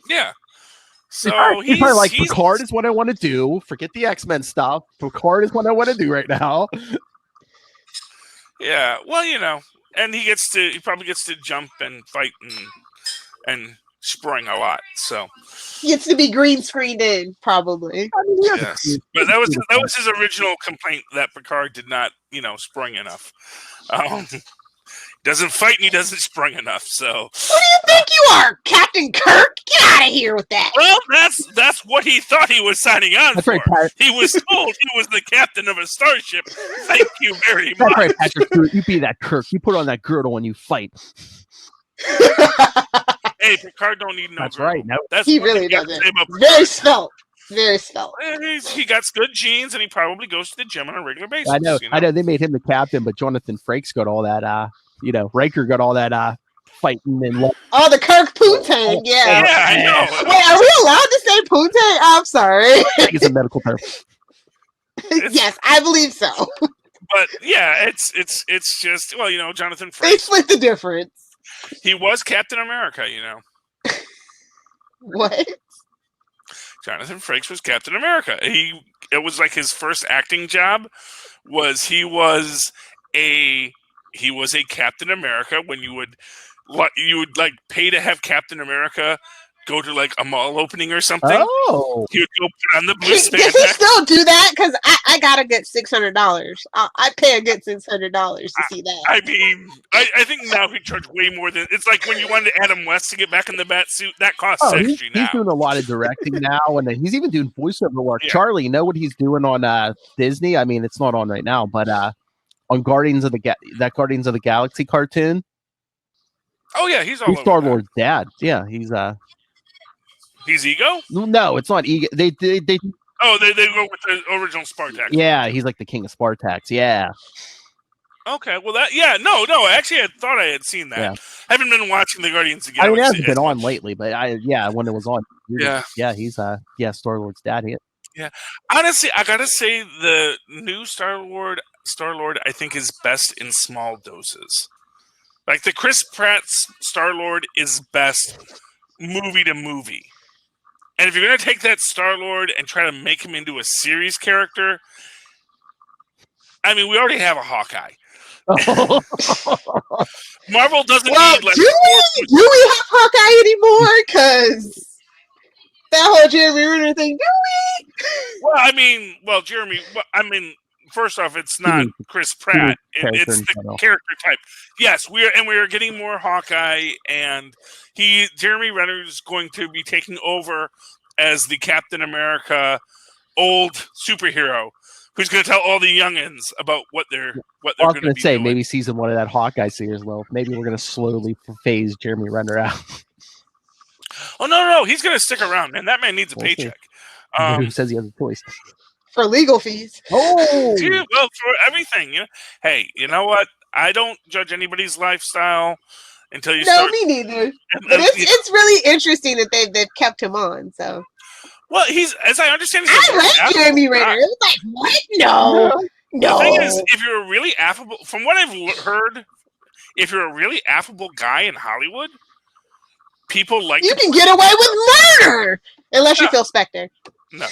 [SPEAKER 8] Yeah. So
[SPEAKER 1] he's probably like, Picard is what I want to do. Forget the X-Men stuff. Picard is what I want to do right now.
[SPEAKER 8] Yeah, well, and he probably gets to jump and fight and spring a lot. So
[SPEAKER 9] he gets to be green screened in, probably.
[SPEAKER 8] Yes, but that was his original complaint, that Picard did not, spring enough. Doesn't fight and he doesn't spring enough. So
[SPEAKER 9] who do you think you are, Captain Kirk? Get out of here with that.
[SPEAKER 8] Well, that's what he thought he was signing on for.
[SPEAKER 1] Right,
[SPEAKER 8] he was told he was the captain of a starship. Thank you very much.
[SPEAKER 1] That's right, Patrick. You be that Kirk. You put on that girdle and you fight.
[SPEAKER 8] Hey, Picard don't need no
[SPEAKER 1] That's
[SPEAKER 8] girl.
[SPEAKER 1] right. No,
[SPEAKER 8] That's
[SPEAKER 9] He
[SPEAKER 8] one thing
[SPEAKER 9] really
[SPEAKER 8] you have to
[SPEAKER 9] doesn't.
[SPEAKER 8] say about
[SPEAKER 9] Very
[SPEAKER 8] Picard.
[SPEAKER 9] svelte. Very svelte.
[SPEAKER 8] He got good genes, and he probably goes to the gym on a regular basis.
[SPEAKER 1] I know.
[SPEAKER 8] You
[SPEAKER 1] I know. They made him the captain, but Jonathan Frakes got all that. Riker got all that fighting and.
[SPEAKER 9] Oh, the Kirk Poontang. Yeah.
[SPEAKER 8] Yeah, I know.
[SPEAKER 9] Wait, are we allowed to say Poontang? I'm sorry.
[SPEAKER 1] It's a medical term.
[SPEAKER 9] Yes, I believe so.
[SPEAKER 8] But yeah, it's just Jonathan
[SPEAKER 9] They
[SPEAKER 8] Frakes.
[SPEAKER 9] split the difference.
[SPEAKER 8] He was Captain America.
[SPEAKER 9] What?
[SPEAKER 8] Jonathan Frakes was Captain America. It was like his first acting job. He was a Captain America when you would like pay to have Captain America go to like a mall opening or something.
[SPEAKER 1] Oh,
[SPEAKER 8] He would go put on the blue
[SPEAKER 9] Does he
[SPEAKER 8] spandex.
[SPEAKER 9] still do that? Because I got a good $600. I pay a good $600 to see that.
[SPEAKER 8] I mean, I think now he charge way more than it's like when you wanted Adam West to get back in the bat suit. That costs
[SPEAKER 1] he's
[SPEAKER 8] extra now.
[SPEAKER 1] doing a lot of directing now, and he's even doing voiceover work.
[SPEAKER 8] Yeah.
[SPEAKER 1] Charlie, you know what he's doing on Disney? I mean, it's not on right now, but on Guardians of the Galaxy cartoon.
[SPEAKER 8] Oh yeah, he's all
[SPEAKER 1] He's
[SPEAKER 8] over
[SPEAKER 1] Star
[SPEAKER 8] that.
[SPEAKER 1] Lord's dad. Yeah, he's
[SPEAKER 8] He's Ego.
[SPEAKER 1] No, it's not Ego. They
[SPEAKER 8] Oh, they go with the original Spartax.
[SPEAKER 1] yeah, he's like the king of Spartax. Yeah.
[SPEAKER 8] Okay, well no. Actually, I thought I had seen that.
[SPEAKER 1] Yeah.
[SPEAKER 8] I haven't been watching the Guardians of the
[SPEAKER 1] I mean, it
[SPEAKER 8] Galaxy
[SPEAKER 1] hasn't been
[SPEAKER 8] as
[SPEAKER 1] on
[SPEAKER 8] much.
[SPEAKER 1] lately, but when it was on, he's Star Lord's dad.
[SPEAKER 8] Honestly, I gotta say the new Star Lord, I think is best in small doses. Like the Chris Pratt's Star Lord is best movie to movie. And if you're gonna take that Star Lord and try to make him into a series character, I mean, we already have a Hawkeye. Marvel doesn't need like.
[SPEAKER 9] Do we have Hawkeye anymore? Because that whole Jeremy Renner thing. Do we?
[SPEAKER 8] Well, Jeremy. First off, it's not Chris Pratt. It's the character type. Yes, we are getting more Hawkeye, and Jeremy Renner is going to be taking over as the Captain America old superhero, who's going to tell all the youngins about what they're going to be
[SPEAKER 1] say
[SPEAKER 8] doing.
[SPEAKER 1] maybe season 1 of that Hawkeye series. Well, maybe we're going to slowly phase Jeremy Renner out.
[SPEAKER 8] Oh no, he's going to stick around, man. That man needs a paycheck.
[SPEAKER 1] Who says he has a choice?
[SPEAKER 9] For legal fees.
[SPEAKER 1] Oh,
[SPEAKER 8] yeah, well, for everything. Hey, you know what? I don't judge anybody's lifestyle until you start.
[SPEAKER 9] No, me neither. But it's really interesting that they've kept him on. So.
[SPEAKER 8] Well, as I understand,
[SPEAKER 9] I like Jeremy Renner. It was like, what? No.
[SPEAKER 8] The thing is, if you're a really affable, from what I've heard, if you're a really affable guy in Hollywood, people like
[SPEAKER 9] you can get away with murder unless you feel Spectre.
[SPEAKER 8] No.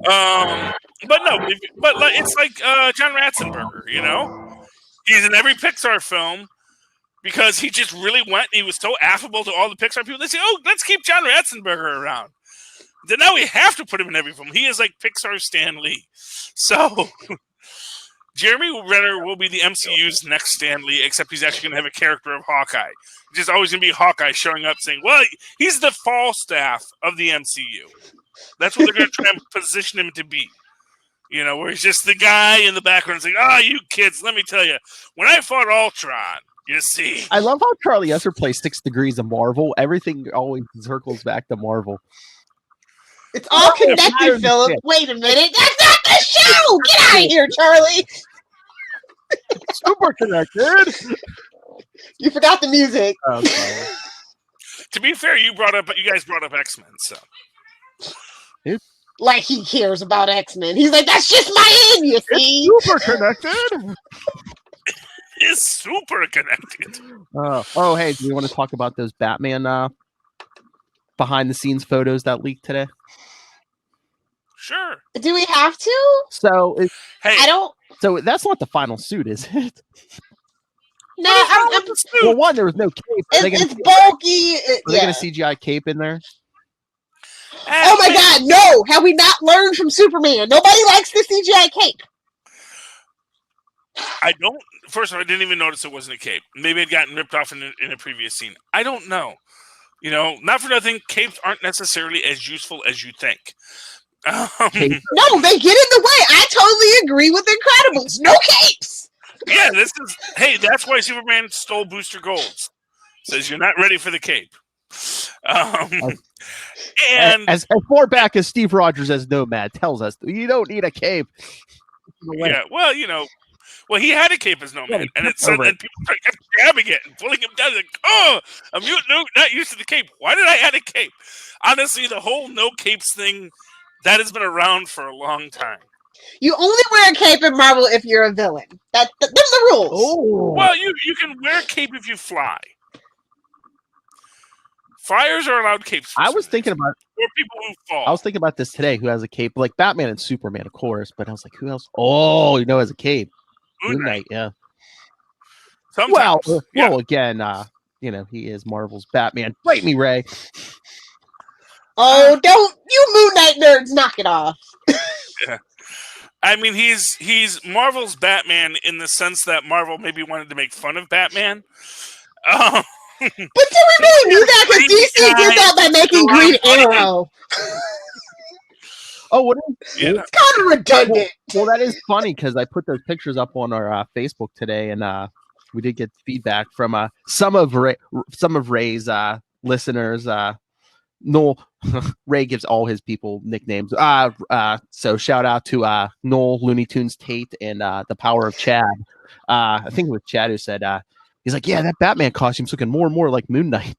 [SPEAKER 8] But it's like John Ratzenberger. He's in every Pixar film because he just really went. He was so affable to all the Pixar people. They say, "Oh, let's keep John Ratzenberger around." Then now we have to put him in every film. He is like Pixar's Stan Lee. So Jeremy Renner will be the MCU's next Stan Lee, except he's actually going to have a character of Hawkeye. It's just always going to be Hawkeye showing up saying, well, he's the Falstaff of the MCU. That's what they're going to try and position him to be. Where he's just the guy in the background saying, you kids, let me tell you, when I fought Ultron, you see.
[SPEAKER 1] I love how Charlie Esser plays 6 Degrees of Marvel. Everything always circles back to Marvel.
[SPEAKER 9] It's all connected, Philip. Wait a minute. That's not the show! Get out of here, Charlie!
[SPEAKER 1] Super connected!
[SPEAKER 9] You forgot the music.
[SPEAKER 1] Okay.
[SPEAKER 8] To be fair, you guys brought up X-Men, so.
[SPEAKER 9] Like he cares about X-Men. He's like, that's just my end, you see?
[SPEAKER 1] It's super connected!
[SPEAKER 8] It's super connected.
[SPEAKER 1] Hey, do we want to talk about those Batman behind-the-scenes photos that leaked today?
[SPEAKER 8] Sure.
[SPEAKER 9] Do we have to?
[SPEAKER 1] So,
[SPEAKER 9] I don't.
[SPEAKER 1] So that's not the final suit, is it?
[SPEAKER 9] No,
[SPEAKER 1] well, one, there was no cape.
[SPEAKER 9] It's bulky.
[SPEAKER 1] Are they going to CGI cape in there?
[SPEAKER 9] Oh my God, no! Have we not learned from Superman? Nobody likes the CGI cape.
[SPEAKER 8] I don't. First of all, I didn't even notice it wasn't a cape. Maybe it gotten ripped off in a previous scene. I don't know. Not for nothing, capes aren't necessarily as useful as you think.
[SPEAKER 9] No, they get in the way. I totally agree with Incredibles. No capes.
[SPEAKER 8] Yeah, that's why Superman stole Booster Gold's. Says you're not ready for the cape. And
[SPEAKER 1] as far back as Steve Rogers as Nomad tells us, you don't need a cape.
[SPEAKER 8] yeah, well, he had a cape as Nomad, and it said, and people kept grabbing it and pulling him down. Like, oh, a mutant not used to the cape. Why did I add a cape? Honestly, the whole no capes thing that has been around for a long time.
[SPEAKER 9] You only wear a cape in Marvel if you're a villain. That's the rules.
[SPEAKER 1] Oh.
[SPEAKER 8] Well, you can wear a cape if you fly. Flyers are allowed capes.
[SPEAKER 1] I was thinking about
[SPEAKER 8] people who fall.
[SPEAKER 1] I was thinking about this today. Who has a cape? Like Batman and Superman, of course. But I was like, who else? Oh, has a cape. Moon Knight, yeah.
[SPEAKER 8] Sometimes,
[SPEAKER 1] well, again, he is Marvel's Batman. Fight me, Ray.
[SPEAKER 9] Oh, don't you Moon Knight nerds knock it off.
[SPEAKER 8] Yeah. I mean, he's Marvel's Batman in the sense that Marvel maybe wanted to make fun of Batman.
[SPEAKER 9] But do we really do that? Because DC did that by making Green Arrow.
[SPEAKER 1] Oh, what?
[SPEAKER 9] It's kind of redundant.
[SPEAKER 1] Well, that is funny because I put those pictures up on our Facebook today, and we did get feedback from some of Ray's listeners. Noel Ray gives all his people nicknames. So shout out to Noel Looney Tunes Tate and the Power of Chad. I think it was Chad who said he's like, yeah, that Batman costume's looking more and more like Moon Knight.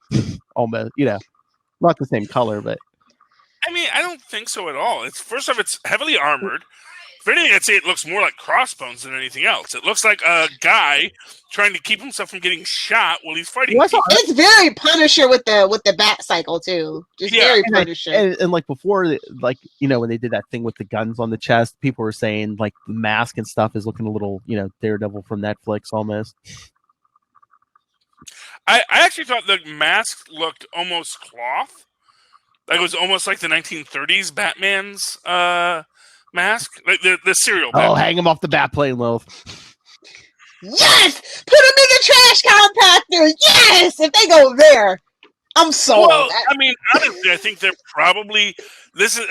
[SPEAKER 1] Almost, not the same color, but
[SPEAKER 8] I mean, I don't think so at all. It's first off, it's heavily armored. If anything, I'd say it looks more like Crossbones than anything else. It looks like a guy trying to keep himself from getting shot while he's fighting.
[SPEAKER 9] It's very Punisher with the bat cycle too. Just very Punisher.
[SPEAKER 1] And like before, like when they did that thing with the guns on the chest, people were saying like the mask and stuff is looking a little, Daredevil from Netflix almost.
[SPEAKER 8] I actually thought the mask looked almost cloth. Like it was almost like the 1930s Batman's mask, like the serial.
[SPEAKER 1] Oh, hang him off the bat plane, Lilith.
[SPEAKER 9] Yes, put him in the trash compactor. Yes, if they go there, I'm sold.
[SPEAKER 8] Well, I mean, honestly, I think they're probably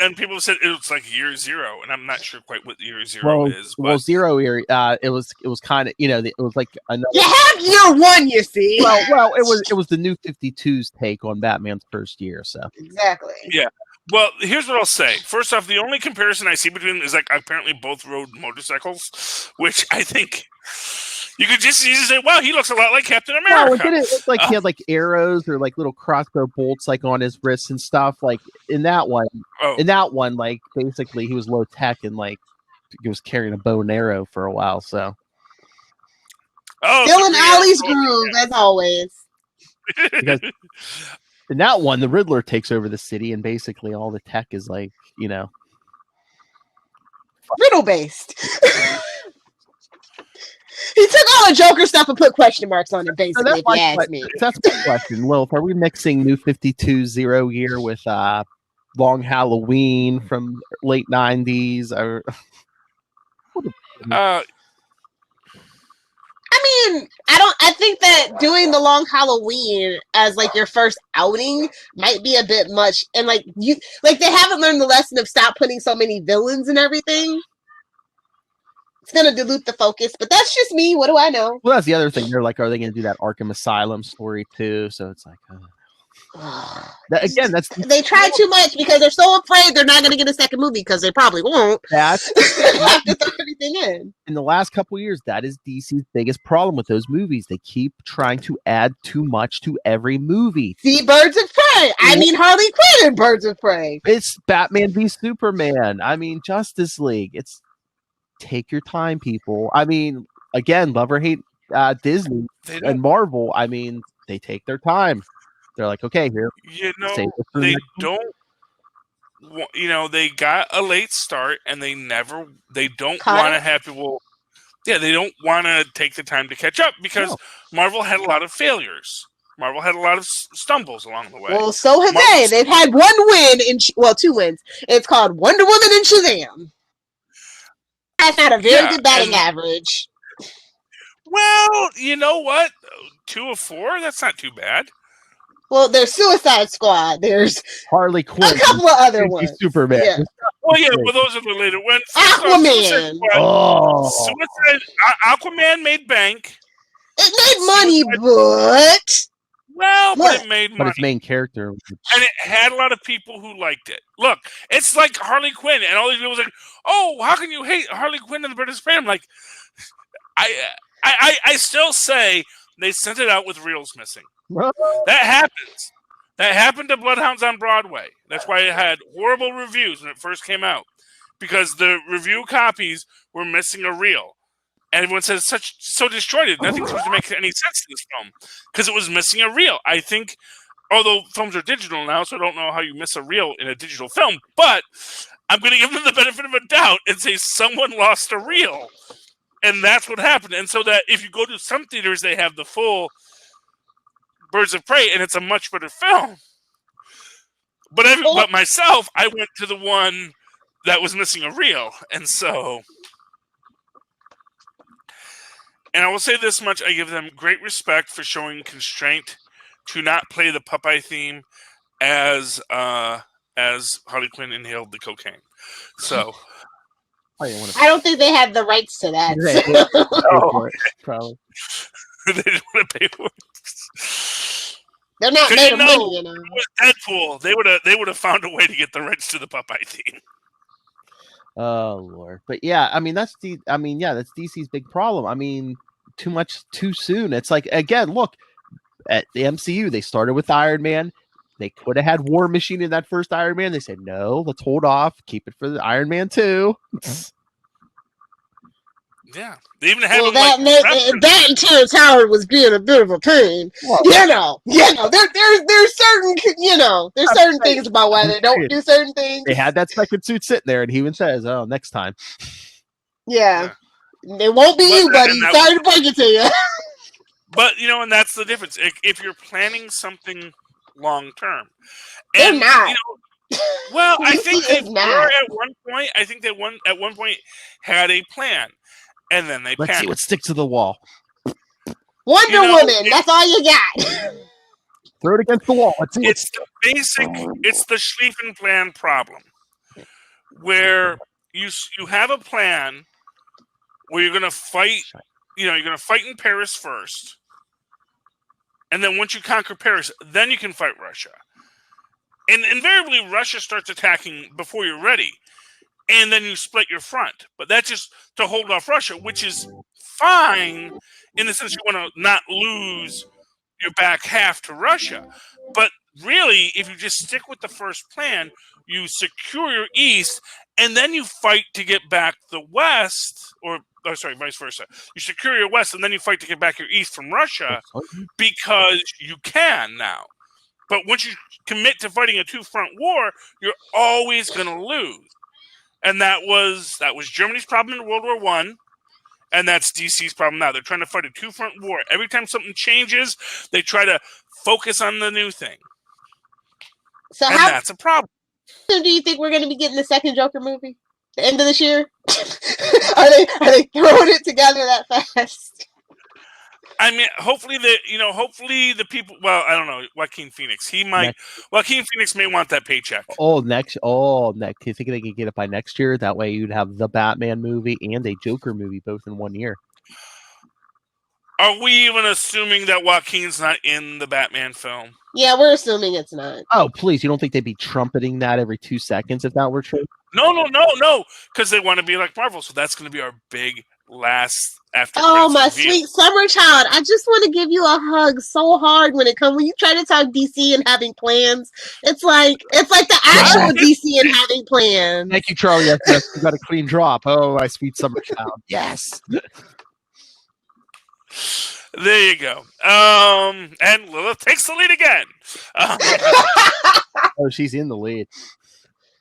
[SPEAKER 8] and people have said it looks like year zero, and I'm not sure quite what year zero is. But...
[SPEAKER 1] Well, zero year, it was kind of it was like another.
[SPEAKER 9] You have year one, you see.
[SPEAKER 1] Well, it was the New 52's take on Batman's first year, so
[SPEAKER 9] exactly.
[SPEAKER 8] Yeah. Well, here's what I'll say. First off, the only comparison I see between them is like apparently both rode motorcycles, which I think you could just easily say, "Wow, he looks a lot like Captain America."
[SPEAKER 1] Well, it look like he had like arrows or like little crossbow bolts like on his wrists and stuff. Like in that one, like basically he was low tech and like he was carrying a bow and arrow for a while. So,
[SPEAKER 9] still in Ollie's groove as always.
[SPEAKER 1] Because in that one, the Riddler takes over the city, and basically all the tech is like,
[SPEAKER 9] riddle based. He took all the Joker stuff and put question marks on it, basically, if you ask me.
[SPEAKER 1] That's my question, Lilith. Are we mixing New 52 Zero Year with Long Halloween from late 90s? Or...
[SPEAKER 9] I mean, I think that doing the Long Halloween as like your first outing might be a bit much, and like they haven't learned the lesson of stop putting so many villains and everything. It's gonna dilute the focus, but that's just me. What do I know?
[SPEAKER 1] Well, that's the other thing. They're like, are they gonna do that Arkham Asylum story too? So it's like,
[SPEAKER 9] they try too much because they're so afraid they're not gonna get a second movie because they probably won't.
[SPEAKER 1] That's
[SPEAKER 9] have to throw everything in.
[SPEAKER 1] In the last couple of years, that is DC's biggest problem with those movies. They keep trying to add too much to every movie.
[SPEAKER 9] See, Birds of Prey. I mean, Harley Quinn in Birds of Prey.
[SPEAKER 1] It's Batman v Superman. I mean, Justice League. It's take your time, people. I mean, again, love or hate Disney and Marvel. I mean, they take their time. They're like, okay, here.
[SPEAKER 8] They don't. They got a late start, and they don't want to have people. Yeah, they don't want to take the time to catch up because Marvel had a lot of failures. Marvel had a lot of stumbles along the way.
[SPEAKER 9] Well, so have they. They've had one win two wins. It's called Wonder Woman and Shazam. That's not a very good batting average.
[SPEAKER 8] Well, you know what? 2 of 4? That's not too bad.
[SPEAKER 9] Well, there's Suicide Squad. There's
[SPEAKER 1] Harley Quinn.
[SPEAKER 9] A couple of other ones.
[SPEAKER 1] Superman.
[SPEAKER 9] Yeah.
[SPEAKER 8] Well, yeah, well, those are the later ones.
[SPEAKER 9] Aquaman.
[SPEAKER 8] Aquaman made bank.
[SPEAKER 9] It made money, but...
[SPEAKER 8] Well, but
[SPEAKER 9] Look,
[SPEAKER 8] it made money.
[SPEAKER 1] But its main character.
[SPEAKER 8] And it had a lot of people who liked it. Look, it's like Harley Quinn, and all these people was like, "Oh, how can you hate Harley Quinn and the British Fan?" I'm like, I still say they sent it out with reels missing. That happens. That happened to Bloodhounds on Broadway. That's why it had horrible reviews when it first came out, because the review copies were missing a reel. And everyone says so disjointed. Nothing seems to make any sense in this film because it was missing a reel. I think, although films are digital now, so I don't know how you miss a reel in a digital film, but I'm going to give them the benefit of a doubt and say someone lost a reel. And that's what happened. And so that if you go to some theaters, they have the full Birds of Prey, and it's a much better film. But myself, I went to the one that was missing a reel. And so... And I will say this much, I give them great respect for showing constraint to not play the Popeye theme as Harley Quinn inhaled the cocaine. So
[SPEAKER 9] I don't think they had the rights to that.
[SPEAKER 1] Probably.
[SPEAKER 8] They didn't want to pay for it.
[SPEAKER 9] They're not made of money, you know.
[SPEAKER 8] With Deadpool, they would have found a way to get the rights to the Popeye theme.
[SPEAKER 1] Oh Lord, but yeah, I mean that's DC's big problem. I mean, too much too soon. It's like, again, look at the MCU. They started with Iron Man. They could have had War Machine in that first Iron Man. They said no, let's hold off, keep it for the Iron Man 2.
[SPEAKER 8] Yeah, they even had
[SPEAKER 9] that and Terrence Howard was being a bit of a pain. Well, there's certain things about why they don't do certain things.
[SPEAKER 1] They had that second suit sitting there, and he even says, "Oh, next time."
[SPEAKER 9] Yeah. It won't be you, buddy. Sorry to break it to you.
[SPEAKER 8] But and that's the difference. If you're planning something long term,
[SPEAKER 9] they're not.
[SPEAKER 8] Well, I think they were at one point. I think they at one point had a plan. And then they
[SPEAKER 1] let's see what sticks to the wall.
[SPEAKER 9] Wonder Woman. That's all you got.
[SPEAKER 1] Throw it against the wall.
[SPEAKER 8] It's the Schlieffen plan problem, where you have a plan where you're going to fight. You're going to fight in Paris first, and then once you conquer Paris, then you can fight Russia. And invariably, Russia starts attacking before you're ready. And then you split your front. But that's just to hold off Russia, which is fine in the sense you want to not lose your back half to Russia. But really, if you just stick with the first plan, you secure your east, and then you fight to get back the west, vice versa. You secure your west, and then you fight to get back your east from Russia because you can now. But once you commit to fighting a two-front war, you're always going to lose. And that was Germany's problem in World War I, and that's DC's problem now. They're trying to fight a two-front war. Every time something changes, they try to focus on the new thing.
[SPEAKER 9] So
[SPEAKER 8] that's a problem.
[SPEAKER 9] So do you think we're going to be getting the second Joker movie? The end of this year? Are they throwing it together that fast?
[SPEAKER 8] I mean, hopefully the people. Well, I don't know. Joaquin Phoenix. Joaquin Phoenix may want that paycheck.
[SPEAKER 1] Next. You think they could get it by next year? That way, you'd have the Batman movie and a Joker movie both in 1 year.
[SPEAKER 8] Are we even assuming that Joaquin's not in the Batman film?
[SPEAKER 9] Yeah, we're assuming it's not.
[SPEAKER 1] Oh, please! You don't think they'd be trumpeting that every 2 seconds if that were true?
[SPEAKER 8] No. Because they want to be like Marvel. So that's going to be our big last.
[SPEAKER 9] Oh, my sweet summer child. I just want to give you a hug so hard when you try to talk DC and having plans. It's like the actual DC and having plans.
[SPEAKER 1] Thank you, Charlie. Yes, you got a clean drop. Oh, my sweet summer child. Yes.
[SPEAKER 8] There you go. And Lilith takes the lead again.
[SPEAKER 1] Oh, she's in the lead.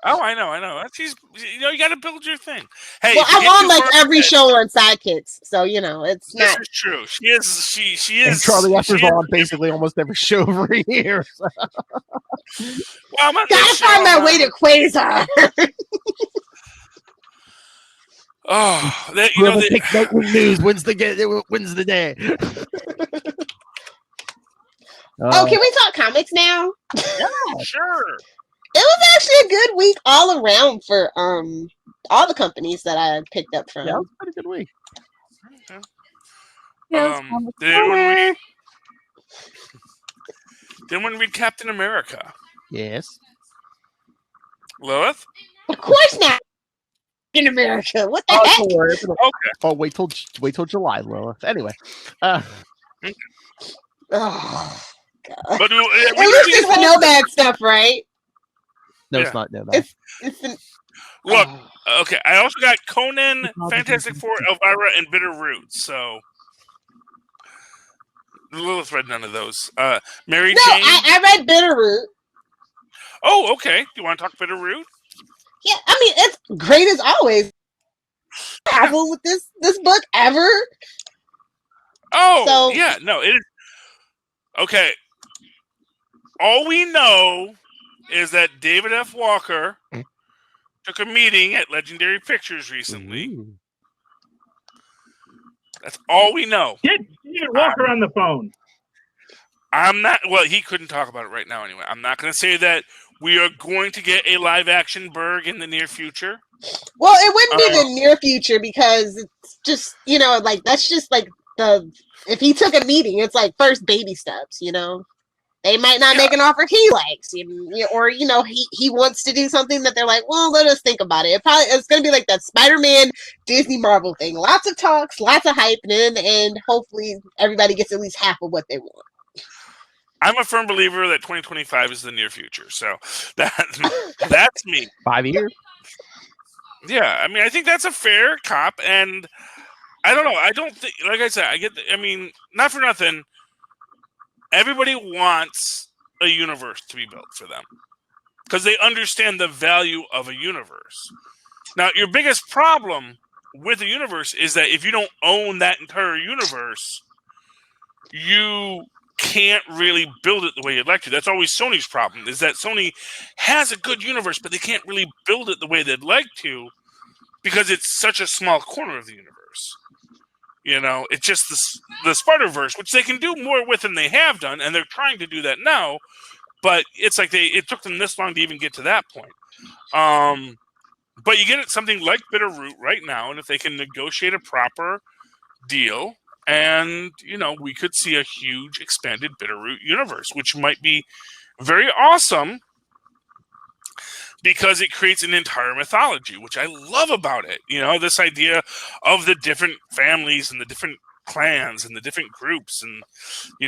[SPEAKER 8] Oh, I know. She's, you got to build your thing. Hey,
[SPEAKER 9] well, I'm on like every show on Sidekicks, so it's not.
[SPEAKER 8] This is true. She is.
[SPEAKER 1] And Charlie Effer's on basically almost every show over here. So.
[SPEAKER 8] Well,
[SPEAKER 9] gotta find my way to Quasar.
[SPEAKER 8] Oh,
[SPEAKER 1] the news wins the day.
[SPEAKER 9] Can we talk comics now?
[SPEAKER 8] Yeah, sure.
[SPEAKER 9] It was actually a good week all around for all the companies that I picked up from.
[SPEAKER 1] Yeah, it was a pretty good week.
[SPEAKER 8] Okay. Did anyone read? Then when we read Captain America.
[SPEAKER 1] Yes.
[SPEAKER 8] Lilith?
[SPEAKER 9] Of course not. In America, what the heck?
[SPEAKER 1] Don't worry.
[SPEAKER 8] Okay.
[SPEAKER 1] Oh, wait till July, Lilith. Anyway.
[SPEAKER 9] Oh,
[SPEAKER 8] But
[SPEAKER 9] at least it's the Nomad stuff, right?
[SPEAKER 1] No,
[SPEAKER 8] Yeah.
[SPEAKER 1] it's not Nomad.
[SPEAKER 9] It's the,
[SPEAKER 8] Look, okay, I also got Conan, Fantastic Four, Elvira, and Bitter Root, so Lilith read none of those. Mary
[SPEAKER 9] no,
[SPEAKER 8] Jane.
[SPEAKER 9] I read Bitterroot.
[SPEAKER 8] Oh, okay. You want to talk Bitter Root?
[SPEAKER 9] Yeah, I mean it's great as always. Travel with this book ever.
[SPEAKER 8] Oh,
[SPEAKER 9] So-
[SPEAKER 8] yeah, no, it is. Okay. All we know is that David F. Walker took a meeting at Legendary Pictures recently.
[SPEAKER 1] Ooh.
[SPEAKER 8] That's all we know.
[SPEAKER 10] Get David Walker on the phone.
[SPEAKER 8] I'm not. Well, he couldn't talk about it right now anyway. I'm not going to say that we are going to get a live action Berg in the near future.
[SPEAKER 9] Well, it wouldn't be the near future because it's just like that's just like if he took a meeting, it's like first baby steps. They might not make an offer he likes, or he wants to do something that they're like, well, let us think about it. It's going to be like that Spider-Man Disney Marvel thing. Lots of talks, lots of hype, and in the end, hopefully everybody gets at least half of what they want.
[SPEAKER 8] I'm a firm believer that 2025 is the near future. So that's me.
[SPEAKER 1] 5 years.
[SPEAKER 8] Yeah, I mean, I think that's a fair cop, and I don't know. I don't think, like I said, not for nothing. Everybody wants a universe to be built for them because they understand the value of a universe. Now, your biggest problem with a universe is that if you don't own that entire universe, you can't really build it the way you'd like to. That's always Sony's problem, is that Sony has a good universe, but they can't really build it the way they'd like to because it's such a small corner of the universe. It's just the Spider-Verse, which they can do more with than they have done, and they're trying to do that now, but it's like it took them this long to even get to that point. But you get something like Bitter Root right now, and if they can negotiate a proper deal, and, we could see a huge expanded Bitterroot universe, which might be very awesome because it creates an entire mythology, which I love about it. This idea of the different families and the different clans and the different groups, and, they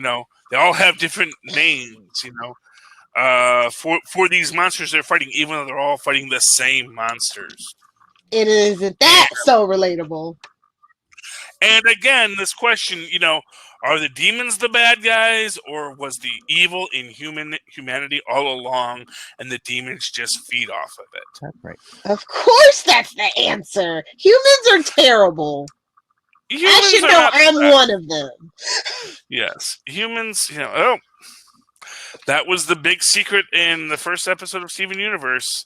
[SPEAKER 8] all have different names, for these monsters they're fighting, even though they're all fighting the same monsters.
[SPEAKER 9] It isn't that so relatable.
[SPEAKER 8] And again, this question, are the demons the bad guys, or was the evil in humanity all along, and the demons just feed off of it?
[SPEAKER 1] That's right.
[SPEAKER 9] Of course, that's the answer. Humans are terrible. I should know I'm one of them.
[SPEAKER 8] Yes, humans. That was the big secret in the first episode of Steven Universe.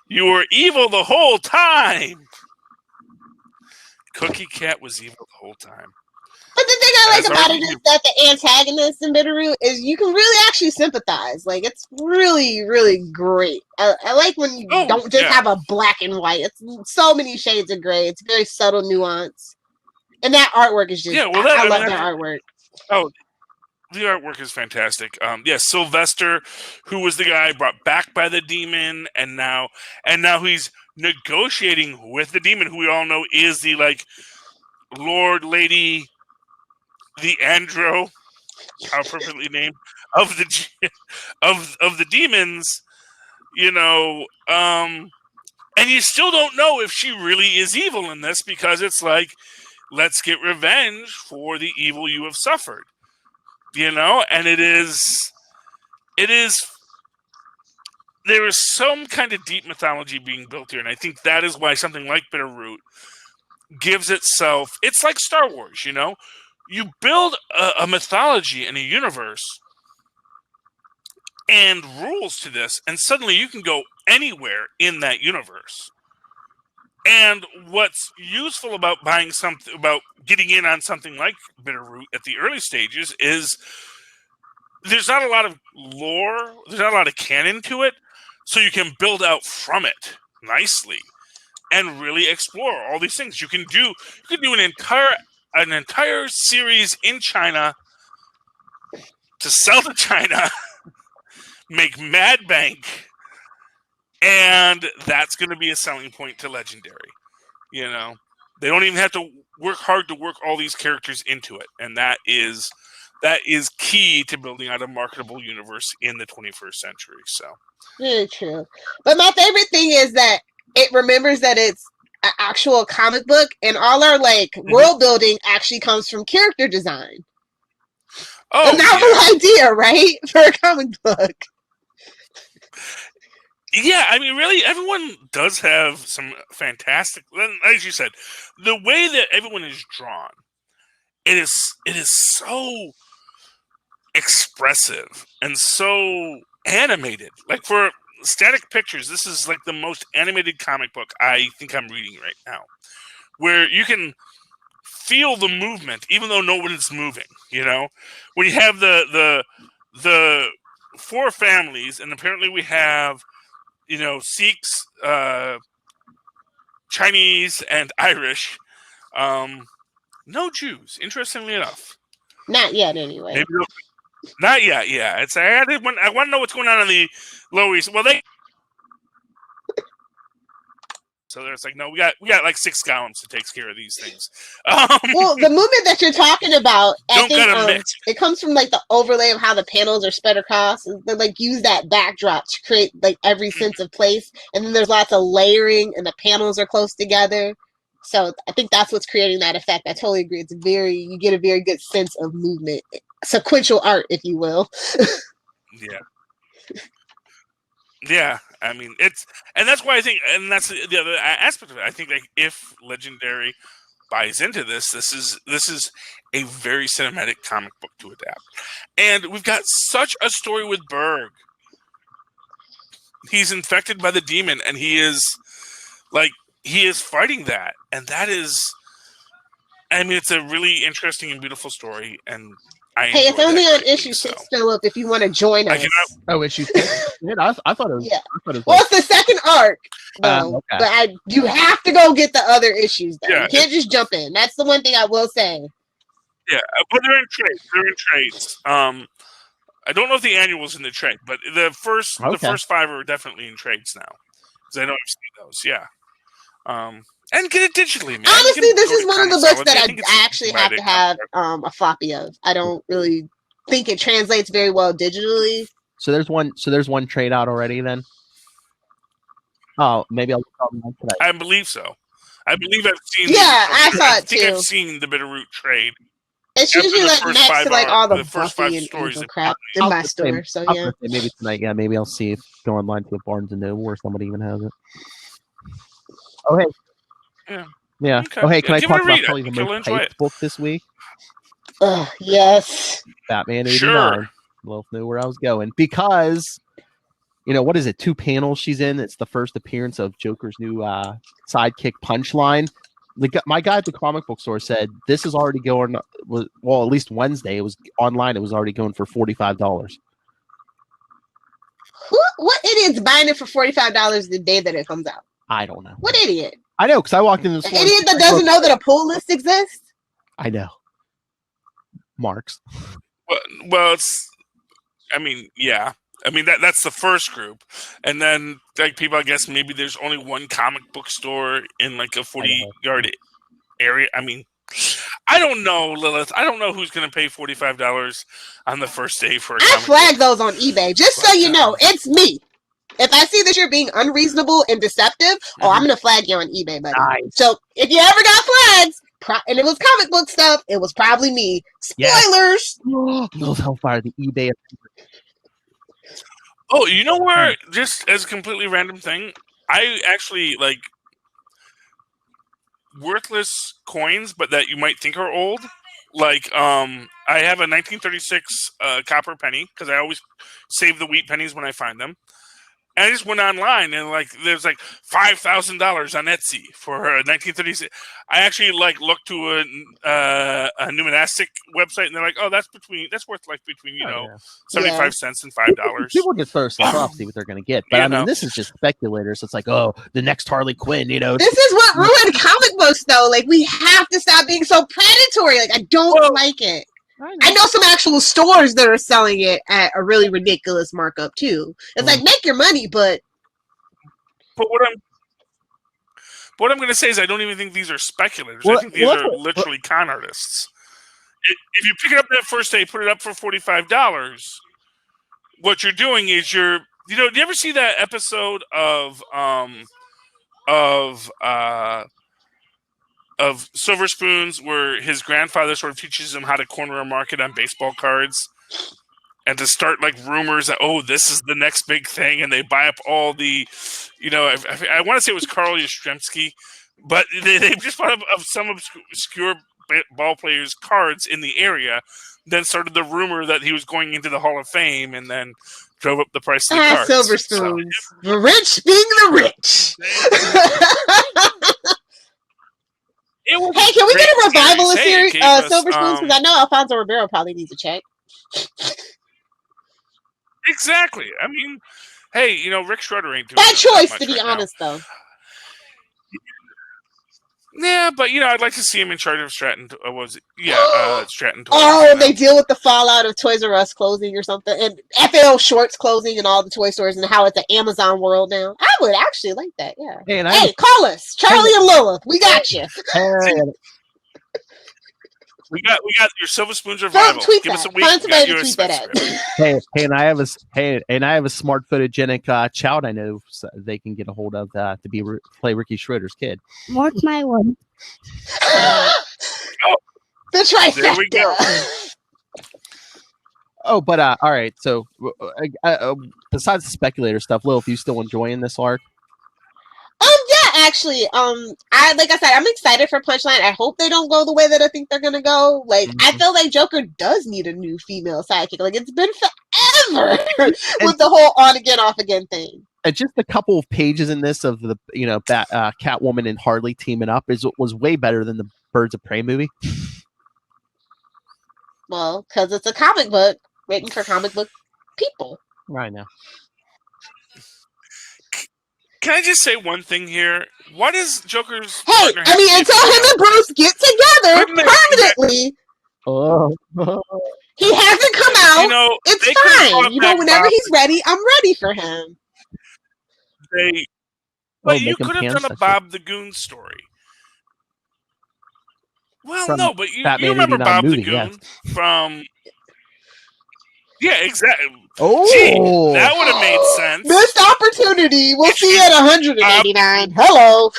[SPEAKER 8] You were evil the whole time. Cookie Cat was evil the whole time.
[SPEAKER 9] But the thing I like about it is that the antagonist in Bitterroot is you can really actually sympathize. Like, it's really, really great. I like when you don't just have a black and white. It's so many shades of gray. It's very subtle nuance. And that artwork is just, I love that artwork.
[SPEAKER 8] Oh, the artwork is fantastic. Sylvester, who was the guy brought back by the demon, and now he's negotiating with the demon, who we all know is the Lord Lady, the Andro, how appropriately named, of the demons, and you still don't know if she really is evil in this, because it's like, let's get revenge for the evil you have suffered. And it is there is some kind of deep mythology being built here, and I think that is why something like Bitterroot gives itself. It's like Star Wars, you build a mythology and a universe and rules to this, and suddenly you can go anywhere in that universe. And what's useful about getting in on something like Bitterroot at the early stages is there's not a lot of lore, there's not a lot of canon to it, so you can build out from it nicely and really explore all these things. You can do an entire series in China to sell to China make mad bank, and that's going to be a selling point to Legendary. You know, they don't even have to work hard to work all these characters into it, and that is key to building out a marketable universe in the 21st century. So
[SPEAKER 9] very true. But my favorite thing is that it remembers that it's an actual comic book, and all our world building actually comes from character design.
[SPEAKER 8] Oh,
[SPEAKER 9] a novel idea, right, for a comic book.
[SPEAKER 8] Yeah, I mean, really, everyone does have some fantastic. As you said, the way that everyone is drawn, it is so expressive and so animated. Like for Static Pictures, this is like the most animated comic book I think I'm reading right now, where you can feel the movement even though no one is moving. You know, when you have the four families, and apparently we have, you know, Sikhs, Chinese, and Irish. No Jews, interestingly enough.
[SPEAKER 9] Not yet, anyway.
[SPEAKER 8] Maybe not yet. Yeah, it's I want to know what's going on in the Lower East. Well, so there's like, no, we got like 6 golems that takes care of these things.
[SPEAKER 9] Well, the movement that you're talking about, I think
[SPEAKER 8] mix.
[SPEAKER 9] It comes from like the overlay of how the panels are spread across. They like use that backdrop to create like every sense of place, and then there's lots of layering, and the panels are close together. So I think that's what's creating that effect. I totally agree. You get a very good sense of movement, sequential art, if you will.
[SPEAKER 8] Yeah. Yeah, I mean, and that's why I think, and that's the other aspect of it. I think like if Legendary buys into this is a very cinematic comic book to adapt. And we've got such a story with Berg. He's infected by the demon, and he is fighting that, and that is, I mean, it's a really interesting and beautiful story, and
[SPEAKER 9] hey, it's only on issue 6, Philip, if you want to join us.
[SPEAKER 1] Issue 6? I thought it was.
[SPEAKER 9] Yeah.
[SPEAKER 1] Well,
[SPEAKER 9] it's the second arc, though. Okay. But you have to go get the other issues, though. Yeah, you can't just jump in. That's the one thing I will say.
[SPEAKER 8] Yeah, but they're in trades. I don't know if the annual's in the trade, but the first 5 are definitely in trades now. Because I know I've seen those, yeah. And get it digitally, man.
[SPEAKER 9] Honestly, this is one of the books that I actually have to have a floppy of. I don't really think it translates very well digitally.
[SPEAKER 1] So there's one trade out already then? Oh, maybe I'll look online tonight.
[SPEAKER 8] I believe so. I believe I've seen.
[SPEAKER 9] Yeah, I saw it too.
[SPEAKER 8] I think I've seen the Bitterroot trade.
[SPEAKER 9] It's usually like next to like all the Buffy and stories crap in my store. So yeah,
[SPEAKER 1] maybe tonight. Yeah, maybe I'll see if go online to a Barnes and Noble or somebody even has it. Oh hey. Yeah. Okay. Oh hey, can I talk about probably the most hyped book this week?
[SPEAKER 9] Yes.
[SPEAKER 1] Batman 89.
[SPEAKER 8] Sure.
[SPEAKER 1] Wolf knew where I was going because, you know, what is it? 2 panels she's in. It's the first appearance of Joker's new sidekick Punchline. My guy at the comic book store said this is already going. Well, at least Wednesday it was online. It was already going for $45.
[SPEAKER 9] What idiot's buying it for $45 the day that it comes out?
[SPEAKER 1] I don't know.
[SPEAKER 9] What idiot?
[SPEAKER 1] I know, because I walked in the store.
[SPEAKER 9] An idiot that doesn't know that a pull list exists?
[SPEAKER 1] I know. Marks.
[SPEAKER 8] Well, it's. I mean, yeah. I mean that's the first group, and then like people, I guess maybe there's only one comic book store in like a 40-yard area. I mean, I don't know, Lilith. I don't know who's going to pay $45 on the first day for.
[SPEAKER 9] I flag those on eBay just so you know. It's me. If I see that you're being unreasonable and deceptive, I'm going to flag you on eBay, buddy. Nice. So if you ever got flags, and it was comic book stuff, it was probably me. Spoilers!
[SPEAKER 1] No hellfire, the eBay.
[SPEAKER 8] Oh, you know where, just as a completely random thing, I actually like worthless coins, but that you might think are old. Like, I have a 1936 copper penny, because I always save the wheat pennies when I find them. And I just went online and like there's like $5,000 on Etsy for 1936. I actually like looked to a numismatic website and they're like, oh, that's worth like between 75 cents and $5.
[SPEAKER 1] People get throw stuff off, see what they're going to get. But I mean, this is just speculators. It's like, oh, the next Harley Quinn. You know,
[SPEAKER 9] this is what ruined comic books, though. Like we have to stop being so predatory. Like I don't like it. I know some actual stores that are selling it at a really ridiculous markup too. It's like, make your money, but
[SPEAKER 8] what I'm going to say is I don't even think these are speculators.
[SPEAKER 1] Well,
[SPEAKER 8] I think these
[SPEAKER 1] well,
[SPEAKER 8] are literally con artists. If you pick it up that first day, put it up for $45, what you're doing is do you ever see that episode of Silver Spoons where his grandfather sort of teaches him how to corner a market on baseball cards and to start like rumors that, oh, this is the next big thing, and they buy up all the, I want to say it was Carl Yastrzemski, but they just bought up of some obscure ball players' cards in the area, then started the rumor that he was going into the Hall of Fame, and then drove up the price of the cards.
[SPEAKER 9] Silver Spoons. The rich being the rich. Hey, can we get a revival of series Silver Spoons? Because I know Alfonso Ribeiro probably needs a check.
[SPEAKER 8] Exactly. I mean, hey, Rick Schroeder ain't doing
[SPEAKER 9] that choice,
[SPEAKER 8] much
[SPEAKER 9] to be honest, though.
[SPEAKER 8] Yeah, but I'd like to see him in charge of Stratton. Stratton.
[SPEAKER 9] Oh, they deal with the fallout of Toys R Us closing or something, and FL Shorts closing, and all the toy stores, and how it's an Amazon world now. I would actually like that. Yeah. Hey, call us, Charlie and Lilith. We got you.
[SPEAKER 8] We got your Silver Spoons revival.
[SPEAKER 9] Tweet
[SPEAKER 8] Give
[SPEAKER 9] that.
[SPEAKER 8] us a week.
[SPEAKER 9] Tweet that
[SPEAKER 1] and I have a smart photogenic child I know so they can get a hold of to play Ricky Schroeder's kid.
[SPEAKER 3] Mark my word.
[SPEAKER 9] The trifecta.
[SPEAKER 8] There we go.
[SPEAKER 1] Oh, but all right. So besides the speculator stuff, Lil, if you still enjoying this arc?
[SPEAKER 9] Yeah, actually, like I said, I'm excited for Punchline. I hope they don't go the way that I think they're gonna go. Like, I feel like Joker does need a new female sidekick. Like, it's been forever with the whole on again, off again thing.
[SPEAKER 1] And just a couple of pages in this of the Catwoman and Harley teaming up was way better than the Birds of Prey movie.
[SPEAKER 9] Well, because it's a comic book written for comic book people.
[SPEAKER 1] Right now.
[SPEAKER 8] Can I just say one thing here? What is Joker's
[SPEAKER 9] partner? I mean, until him and Bruce get together permanently, he hasn't come out. It's fine. Whenever he's ready, I'm ready for him.
[SPEAKER 8] But you could have done a Bob the Goon story. Well, no, but you remember Bob the Goon from... Yeah, exactly.
[SPEAKER 1] Oh,
[SPEAKER 8] gee, that would have made sense.
[SPEAKER 9] Missed opportunity. We'll see you at 189. Hello.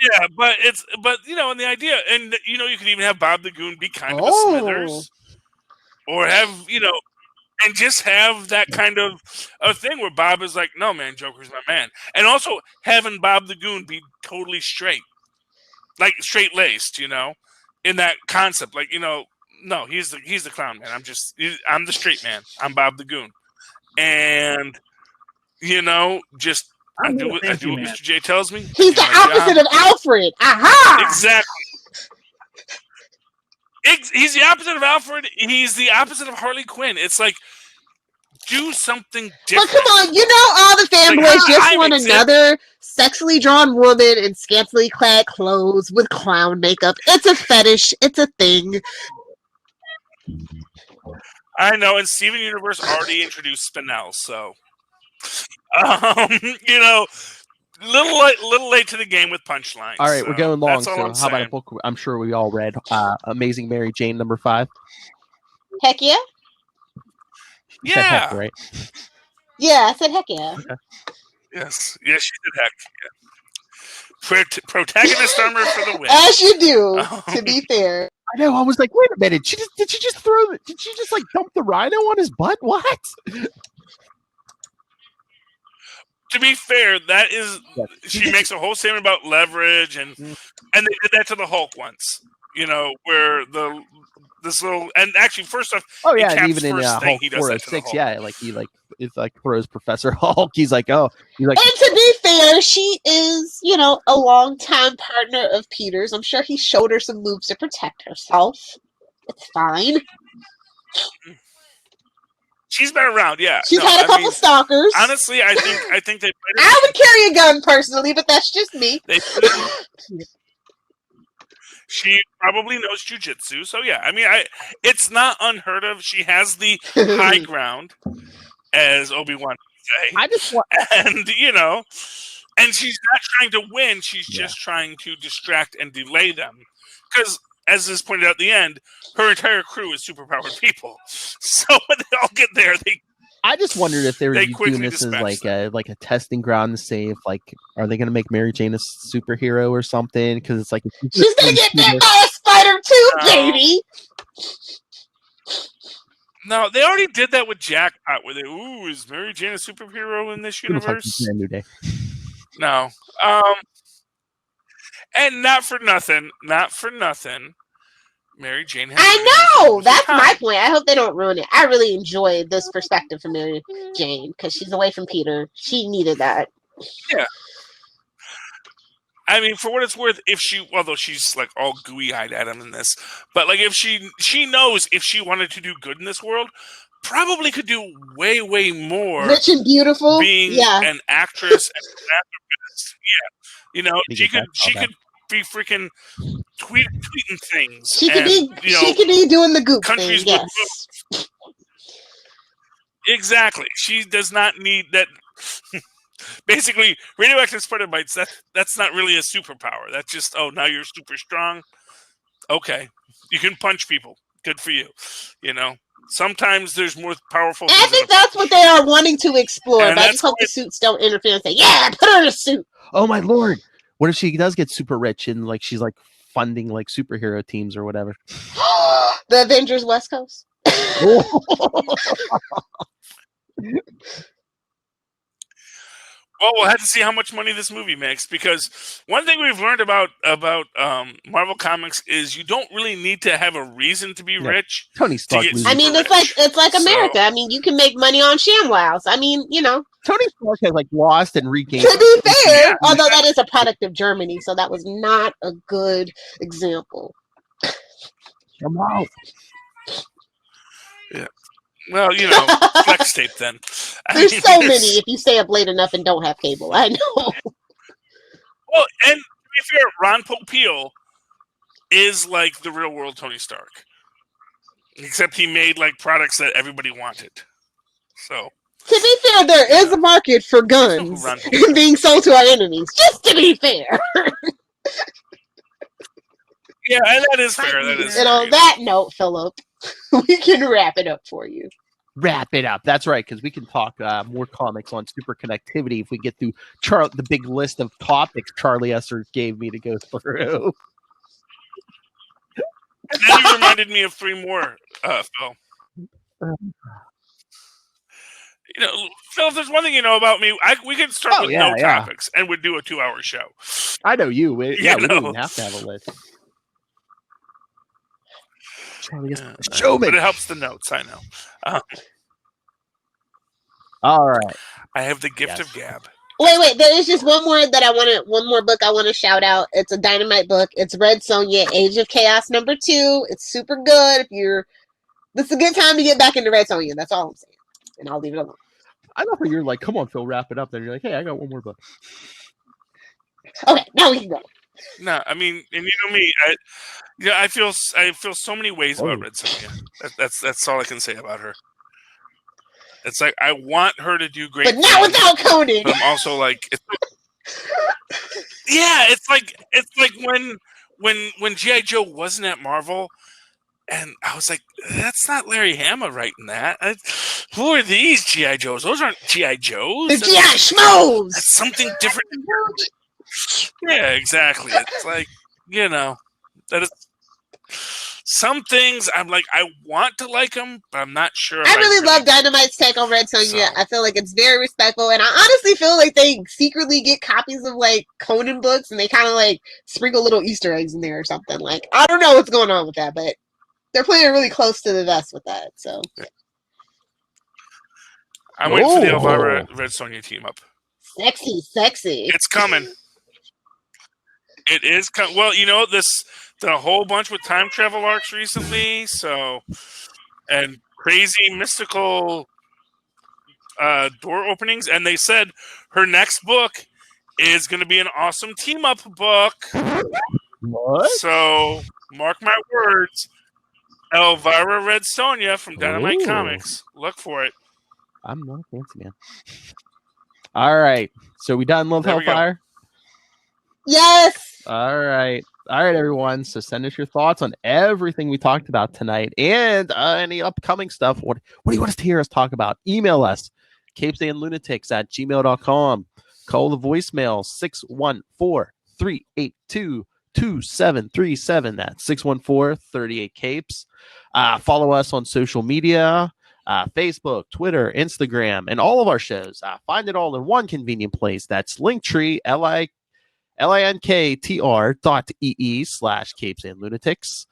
[SPEAKER 8] Yeah, but and the idea, and you can even have Bob the Goon be kind of a Smithers, or have and just have that kind of a thing where Bob is like, no man, Joker's my man, and also having Bob the Goon be totally straight, like straight laced, in that concept, like no, he's the clown man. I'm the straight man. I'm Bob the Goon, and just I do what Mr. J tells me.
[SPEAKER 9] He's the opposite of Alfred. Aha!
[SPEAKER 8] Exactly. He's the opposite of Alfred. He's the opposite of Harley Quinn. It's like, do something different.
[SPEAKER 9] But come on, all the fanboys just want another sexually drawn woman in scantily clad clothes with clown makeup. It's a fetish. It's a thing.
[SPEAKER 8] I know, and Steven Universe already introduced Spinel, so little late to the game with Punchline.
[SPEAKER 1] All right,
[SPEAKER 8] so
[SPEAKER 1] we're going long.
[SPEAKER 8] So
[SPEAKER 1] how about a book? I'm sure we all read Amazing Mary Jane #5.
[SPEAKER 9] Heck yeah.
[SPEAKER 8] Yeah.
[SPEAKER 1] Heck, right?
[SPEAKER 9] Yeah, I said heck yeah.
[SPEAKER 1] Okay.
[SPEAKER 8] Yes, she did heck. Yeah. Protagonist armor for the win.
[SPEAKER 9] As you do, to be fair.
[SPEAKER 1] I know. I was like, wait a minute. Did she just dump the rhino on his butt? What?
[SPEAKER 8] To be fair, that is she makes a whole statement about leverage, and they did that to the Hulk once. Where this little, and actually first off,
[SPEAKER 1] and even in Hulk 406, it's like throws Professor Hulk. He's like, and
[SPEAKER 9] to be fair, she is, a longtime partner of Peter's. I'm sure he showed her some moves to protect herself. It's fine.
[SPEAKER 8] She's been around, yeah.
[SPEAKER 9] She's had a couple stalkers.
[SPEAKER 8] Honestly, I think they.
[SPEAKER 9] I would carry a gun personally, but that's just me.
[SPEAKER 8] She probably knows jujitsu. So yeah, I mean, it's not unheard of. She has the high ground, as Obi-Wan would say.
[SPEAKER 1] I just want,
[SPEAKER 8] and and she's not trying to win. She's just trying to distract and delay them. Because, as is pointed out at the end, her entire crew is superpowered people. So when they all get there,
[SPEAKER 1] I just wondered if they were doing
[SPEAKER 8] quickly
[SPEAKER 1] this as
[SPEAKER 8] dispatch
[SPEAKER 1] like a testing ground to see if are they going to make Mary Jane a superhero or something? Because it's like
[SPEAKER 9] she's going to get bit by a spider too, baby.
[SPEAKER 8] No, they already did that with Jackpot, where is Mary Jane a superhero in this universe?
[SPEAKER 1] Like New Day.
[SPEAKER 8] No. And not for nothing, Mary Jane has
[SPEAKER 9] I know! That's my point. I hope they don't ruin it. I really enjoyed this perspective from Mary Jane, because she's away from Peter. She needed that.
[SPEAKER 8] Yeah. I mean, for what it's worth, although she's like all gooey-eyed at him in this, but like if she knows if she wanted to do good in this world, probably could do way, way more.
[SPEAKER 9] Rich and beautiful.
[SPEAKER 8] Being an actress and an philanthropist. Yeah. She could be freaking tweeting things.
[SPEAKER 9] She could be doing the goop thing, yes.
[SPEAKER 8] Exactly. She does not need that. Basically, radioactive spider bites, that's not really a superpower. That's just, now you're super strong. Okay. You can punch people. Good for you. Sometimes there's more powerful things.
[SPEAKER 9] I think that's what they are wanting to explore, but I just hope the suits don't interfere and say, yeah, put her in a suit.
[SPEAKER 1] Oh my lord. What if she does get super rich and she's funding superhero teams or whatever?
[SPEAKER 9] The Avengers West Coast.
[SPEAKER 8] Well, we'll have to see how much money this movie makes, because one thing we've learned about Marvel Comics is you don't really need to have a reason to be rich.
[SPEAKER 1] Tony Stark.
[SPEAKER 9] I mean, it's like America. I mean, you can make money on ShamWows. I mean,
[SPEAKER 1] Tony Stark has lost and regained.
[SPEAKER 9] To be fair, although that is a product of Germany, so that was not a good example.
[SPEAKER 1] Come on.
[SPEAKER 8] Yeah. Well, flex tape then.
[SPEAKER 9] There's so many if you stay up late enough and don't have cable. I know.
[SPEAKER 8] Well, and to be fair, Ron Popeil is like the real world Tony Stark. Except he made products that everybody wanted. So
[SPEAKER 9] to be fair, there is a market for guns being sold to our enemies. Just to be fair.
[SPEAKER 8] Yeah, and that is fair.
[SPEAKER 9] And on that note, Philip, we can wrap it up for you.
[SPEAKER 1] Wrap it up. That's right, because we can talk more comics on super connectivity if we get through the big list of topics Charlie Esser gave me to go through.
[SPEAKER 8] And then you reminded me of 3 more, Phil. Phil, if there's one thing you know about me, we could start with no topics and we'd do a 2-hour show.
[SPEAKER 1] I know you. We don't even have to have a list. Show me.
[SPEAKER 8] But it helps the notes, I know.
[SPEAKER 1] All right.
[SPEAKER 8] I have the gift of gab.
[SPEAKER 9] Wait. There is just one more book I want to shout out. It's a Dynamite book. It's Red Sonja, Age of Chaos #2. It's super good. This is a good time to get back into Red Sonja. That's all I'm saying. And I'll leave it alone.
[SPEAKER 1] I love when you're like, come on, Phil, wrap it up. Then you're like, hey, I got one more book.
[SPEAKER 9] Okay, now we can go.
[SPEAKER 8] No, I mean, and you know me, I feel so many ways about Red Sonja. That's all I can say about her. It's like I want her to do great,
[SPEAKER 9] but not without Conan.
[SPEAKER 8] But I'm also like, it's like when G.I. Joe wasn't at Marvel, and I was like, that's not Larry Hama writing that. Who are these G.I. Joes? Those aren't G.I. Joes.
[SPEAKER 9] They're G.I. Schmoes.
[SPEAKER 8] That's something different. Yeah, exactly. It's like, that is some things I'm like, I want to like them, but I'm not sure.
[SPEAKER 9] I really love Dynamite's take on Red Sonja. So. I feel like it's very respectful, and I honestly feel like they secretly get copies of Conan books, and they kind of sprinkle little Easter eggs in there or something. I don't know what's going on with that, but they're playing really close to the vest with that. So
[SPEAKER 8] I'm waiting for the Elvira Red Sonja team up.
[SPEAKER 9] Sexy.
[SPEAKER 8] It's coming. It is well, this done a whole bunch with time travel arcs recently, and crazy mystical door openings, and they said her next book is going to be an awesome team up book.
[SPEAKER 1] What?
[SPEAKER 8] So, mark my words. Elvira Red Sonja from Dynamite
[SPEAKER 1] Ooh.
[SPEAKER 8] Comics. Look for it.
[SPEAKER 1] I'm not a fancy man. All right. So we done Love
[SPEAKER 8] There we go.
[SPEAKER 1] Hellfire?
[SPEAKER 9] Yes.
[SPEAKER 1] All right. All right, everyone. So send us your thoughts on everything we talked about tonight and any upcoming stuff. What do you want us to hear us talk about? Email us, capesandlunatics@gmail.com. Call the voicemail, 614-382-2737. That's 614-38-CAPES. Follow us on social media, Facebook, Twitter, Instagram, and all of our shows. Find it all in one convenient place. That's Linktree, linktr.ee/capesandlunatics.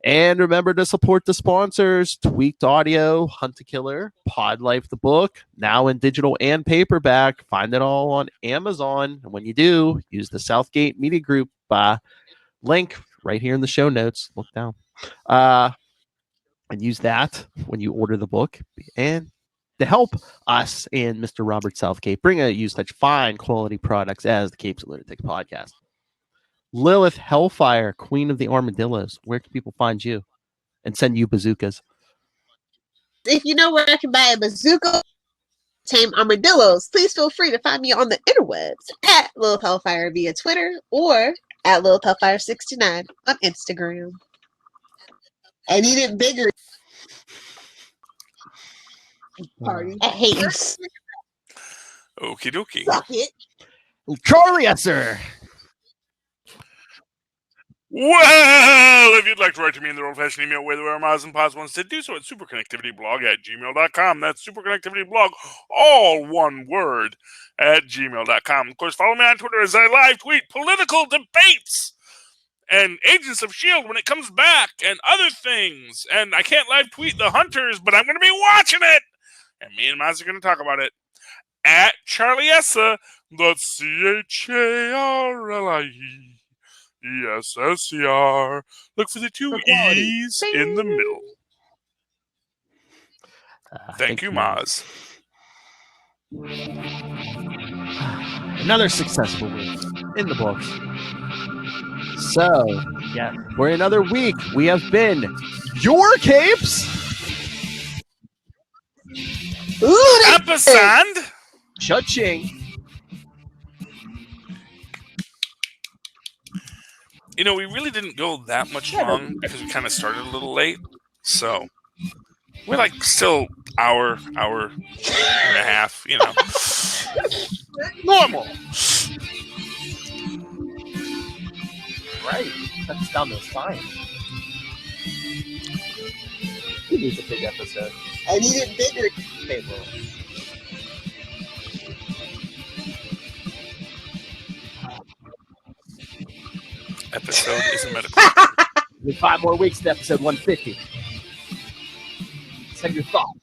[SPEAKER 1] And remember to support the sponsors: Tweaked Audio, Hunt a Killer, Pod Life the Book, now in digital and paperback. Find it all on Amazon. And when you do, use the Southgate Media Group link right here in the show notes. Look down. And use that when you order the book. And to help us and Mr. Robert Southgate bring you such fine quality products as the Capes and Lunatics podcast. Lilith Hellfire, Queen of the Armadillos. Where can people find you and send you bazookas?
[SPEAKER 9] If you know where I can buy a bazooka, tame armadillos, please feel free to find me on the interwebs at Lilith Hellfire via Twitter or at Lilith Hellfire69 on Instagram. I need it bigger. Party. I hate you.
[SPEAKER 8] Okie dokie.
[SPEAKER 9] Suck it.
[SPEAKER 1] Charlie Esser.
[SPEAKER 8] Well, if you'd like to write to me in the old-fashioned email way the way our Maz and Paz wants to do so, it's superconnectivityblog@gmail.com. That's superconnectivityblog, all one word, at gmail.com. Of course, follow me on Twitter as I live tweet political debates and Agents of S.H.I.E.L.D. when it comes back and other things. And I can't live tweet the Hunters, but I'm going to be watching it. And me and Maz are going to talk about it at Charlie Essa. That's CHARLIESSER. Look for the two E's in the middle. Thank you, Maz.
[SPEAKER 1] Another successful week in the books. So, yeah, for another week, we have been your Capes.
[SPEAKER 8] Capesand.
[SPEAKER 1] Cha-ching.
[SPEAKER 8] You know, we really didn't go that much long because we kind of started a little late. So, we're like still hour and a half, you know. Normal.
[SPEAKER 1] Right. That's down the spine. It is a big episode.
[SPEAKER 9] I need it bigger.
[SPEAKER 1] Okay, well.
[SPEAKER 8] Episode is a medical.
[SPEAKER 1] With 5 more weeks to episode 150. Send your thoughts.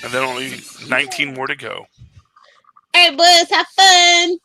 [SPEAKER 8] And then only 19 more to go.
[SPEAKER 9] All right, boys, have fun.